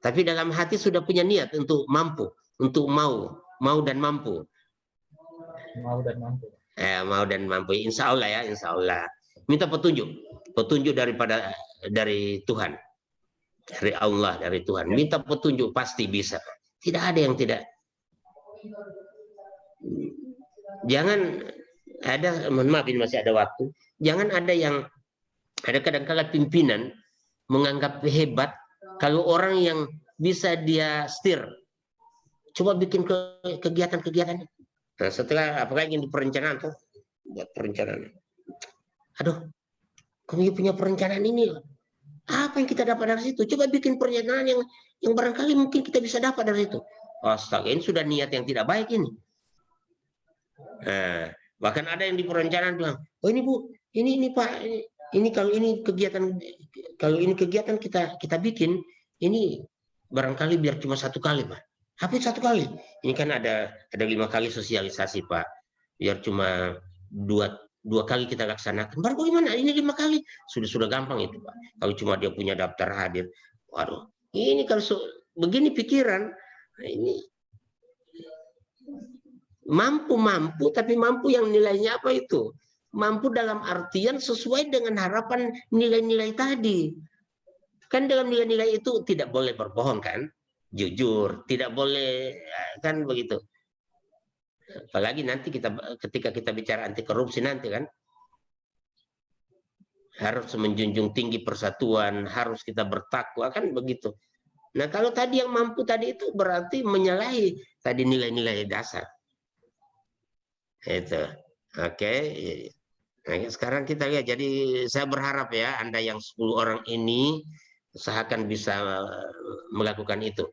tapi dalam hati sudah punya niat untuk mampu, untuk mau dan mampu. Mau dan mampu. Mau dan mampu, insya Allah ya, insya Allah. Minta petunjuk dari Tuhan, dari Allah, dari Tuhan. Minta petunjuk, pasti bisa. Tidak ada yang tidak. Jangan ada, mohon maaf ini masih ada waktu. Jangan ada yang, ada kadang-kala pimpinan menganggap hebat kalau orang yang bisa dia setir. Coba bikin kegiatan-kegiatan. Nah, setelah apalagi di perencanaan tuh, buat perencanaan. Aduh, kami punya perencanaan ini. Apa yang kita dapat dari situ? Coba bikin perencanaan yang barangkali mungkin kita bisa dapat dari situ. Astaga, ini sudah niat yang tidak baik ini. Nah, bahkan ada yang di perencanaan bilang, oh ini Bu, ini Pak, ini kalau ini kegiatan kita bikin, ini barangkali biar cuma 1 kali Pak. Apa 1 kali? Ini kan ada 5 kali sosialisasi Pak, biar cuma dua kali kita laksanakan. Baru bagaimana? Ini 5 kali sudah gampang itu Pak. Kalau cuma dia punya daftar hadir, waduh, ini kalau begini pikiran, nah ini mampu tapi mampu yang nilainya apa itu? Mampu dalam artian sesuai dengan harapan nilai-nilai tadi. Kan dalam nilai-nilai itu tidak boleh berbohong kan? Jujur, tidak boleh kan begitu. Apalagi nanti ketika kita bicara anti korupsi nanti kan, harus menjunjung tinggi persatuan, harus kita bertakwa kan begitu. Nah, kalau tadi yang mampu tadi itu berarti menyalahi tadi nilai-nilai dasar. Itu. Oke. Nah, sekarang kita lihat. Jadi saya berharap ya Anda yang 10 orang ini usahakan bisa melakukan itu.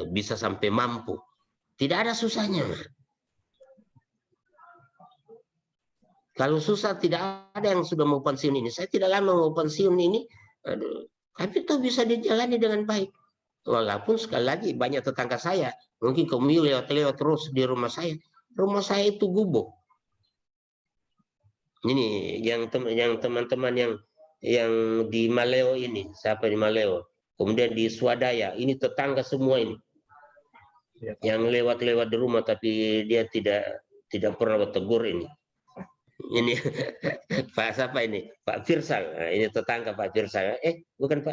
Bisa sampai mampu. Tidak ada susahnya. Kalau susah, tidak ada yang sudah mau pensiun ini. Saya tidak lama mau pensiun ini. Aduh, tapi itu bisa dijalani dengan baik. Walaupun sekali lagi banyak tetangga saya. Mungkin kamu lewat-lewat terus di rumah saya. Rumah saya itu gubuk. Ini yang teman-teman yang di Maleo ini. Siapa di Maleo? Kemudian di Swadaya. Ini tetangga semua ini. Yang lewat-lewat di rumah tapi dia tidak pernah bertegur ini. Ini Pak siapa ini? Pak Firsal. Nah, ini tetangga Pak Firsal. Bukan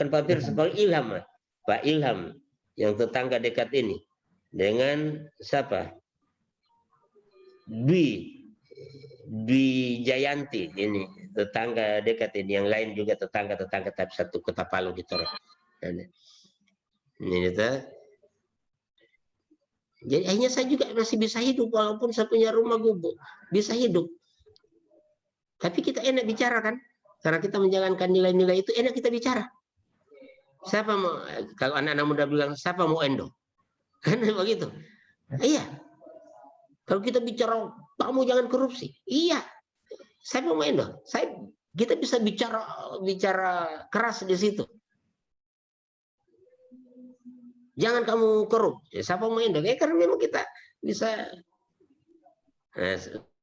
Pak Firsal, Pak Ilham. Pak Ilham yang tetangga dekat ini. Dengan siapa? Dwi Jayanti ini tetangga dekat ini. Yang lain juga tetangga tapi satu kota Palu gitu. Ini kita. Jadi akhirnya saya juga masih bisa hidup walaupun saya punya rumah gubuk, bisa hidup. Tapi kita enak bicara kan, karena kita menjalankan nilai-nilai itu enak kita bicara. Siapa mau, kalau anak-anak muda bilang siapa mau endo, kan begitu. Iya. Kalau kita bicara kamu jangan korupsi, iya. Siapa mau endo? Kita bisa bicara keras di situ. jangan kamu korup. Ya, siapa mau indok? Karena memang kita bisa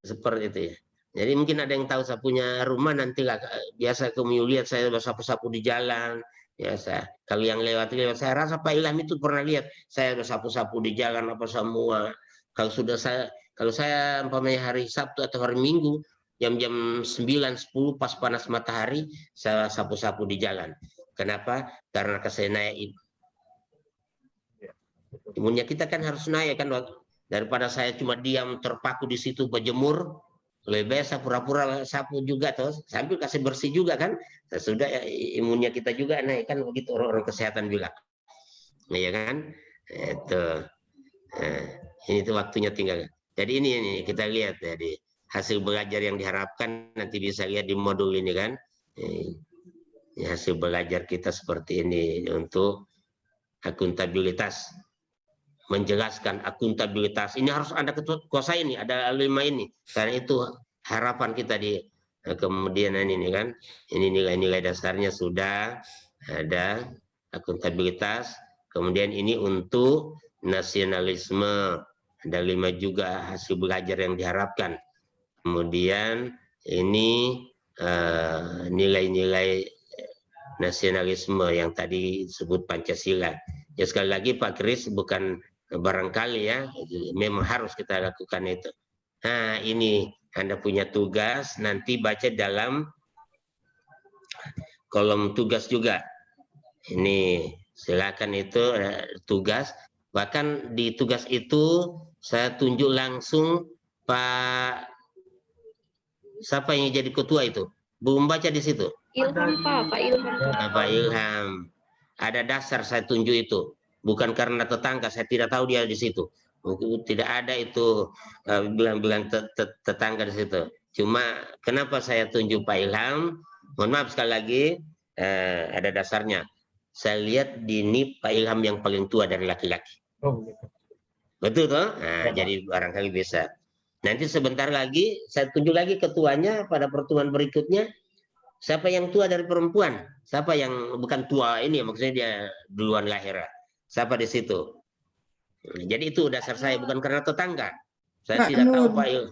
seperti itu ya. Jadi mungkin ada yang tahu saya punya rumah nanti lah, biasa kamu lihat saya sapu-sapu di jalan. Ya, kalau yang lewat saya rasa Pak Ilham itu pernah lihat saya udah sapu-sapu di jalan apa semua. Kalau saya umpamanya hari Sabtu atau hari Minggu jam-jam 9-10 pas panas matahari saya sapu-sapu di jalan. Kenapa? Karena kesenaian imunnya kita kan harus naik kan, daripada saya cuma diam terpaku di situ berjemur, lebih baik saya pura-pura sapu juga terus sambil kasih bersih juga kan, sudah ya, imunnya kita juga naik kan, begitu orang-orang kesehatan bilang, ya kan? Itu ini tuh waktunya tinggal. Jadi ini kita lihat jadi hasil belajar yang diharapkan nanti bisa lihat di modul ini kan. Hasil belajar kita seperti ini untuk akuntabilitas, menjelaskan akuntabilitas. Ini harus Anda kuasai ini, ada 5 ini. Karena itu harapan kita di kemudian ini kan. Ini nilai-nilai dasarnya sudah ada, akuntabilitas. Kemudian ini untuk nasionalisme, ada 5 juga hasil belajar yang diharapkan. Kemudian ini nilai-nilai nasionalisme yang tadi disebut Pancasila. Ya sekali lagi Pak Kris, bukan barangkali ya, memang harus kita lakukan itu. Nah ini Anda punya tugas, nanti baca dalam kolom tugas juga. Ini silakan itu tugas, bahkan di tugas itu saya tunjuk langsung Pak, siapa yang jadi ketua itu? Belum baca di situ. Ilham Pak Ilham. Pak Ilham. Ada dasar saya tunjuk itu. Bukan karena tetangga, saya tidak tahu dia di situ. Tidak ada itu bilang-bilang tetangga di situ. Cuma kenapa saya tunjuk Pak Ilham? Mohon maaf sekali lagi, ada dasarnya. Saya lihat di NIP Pak Ilham yang paling tua dari laki-laki. Oh, gitu. Betul toh? Nah, jadi barangkali bisa. Nanti sebentar lagi saya tunjuk lagi ketuanya pada pertemuan berikutnya. Siapa yang tua dari perempuan? Siapa yang bukan tua ini? Maksudnya dia duluan lahir. Siapa di situ? Jadi itu dasar saya, bukan karena tetangga. Saya tidak tahu Pak Il.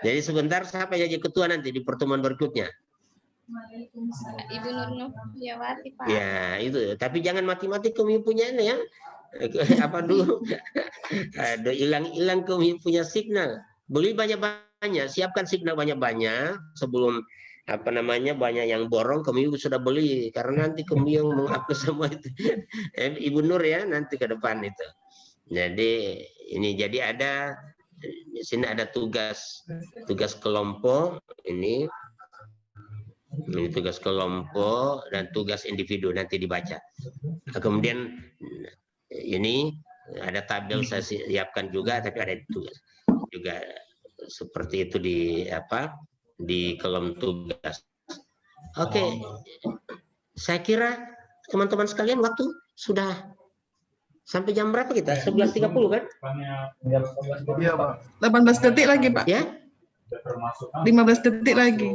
Jadi sebentar siapa yang jadi ketua nanti di pertemuan berikutnya? Ibu Nur Nuriyawati Pak. Ya itu. Tapi jangan mati-mati kamu punya ini ya. Apa dulu? Aduh, hilang kamu punya signal. Beli banyak-banyak, siapkan signal banyak-banyak sebelum apa namanya banyak yang borong, kamu sudah beli karena nanti kamu yang menghapus semua itu. Ibu Nur ya nanti ke depan itu. Jadi ini jadi ada di sini ada tugas kelompok ini tugas kelompok dan tugas individu nanti dibaca. Kemudian ini ada tabel saya siapkan juga, tapi ada tugas juga seperti itu di kolom tugas. Oke, saya kira teman-teman sekalian waktu sudah sampai jam berapa kita? 11.30 kan? Iya Pak. 18 detik lagi Pak. Ya? 15 detik lagi.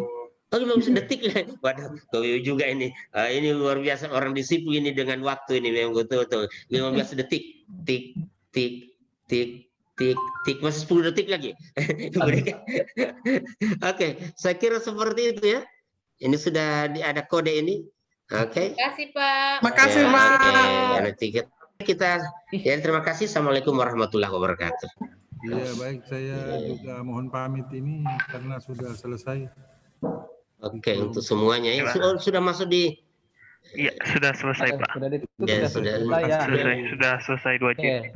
Oh 15 detik lah. Waduh, kau juga ini. Ini luar biasa orang disiplin ini dengan waktu ini memang betul-betul. 15 detik. Tik, tik, tik, tik, tik. Masih 10 detik lagi. Oke, saya kira seperti itu ya. Ini sudah ada kode ini. Oke. Terima kasih Pak. Makasih Ya, Pak. ya, nanti kita ya terima kasih. Assalamualaikum warahmatullahi wabarakatuh. Iya baik, saya juga mohon pamit ini karena sudah selesai. Oke, untuk semuanya ya sudah masuk di. Iya, sudah selesai Pak. Sudah ditutup, Ya, sudah sudah selesai ya. Sudah selesai 2 jam.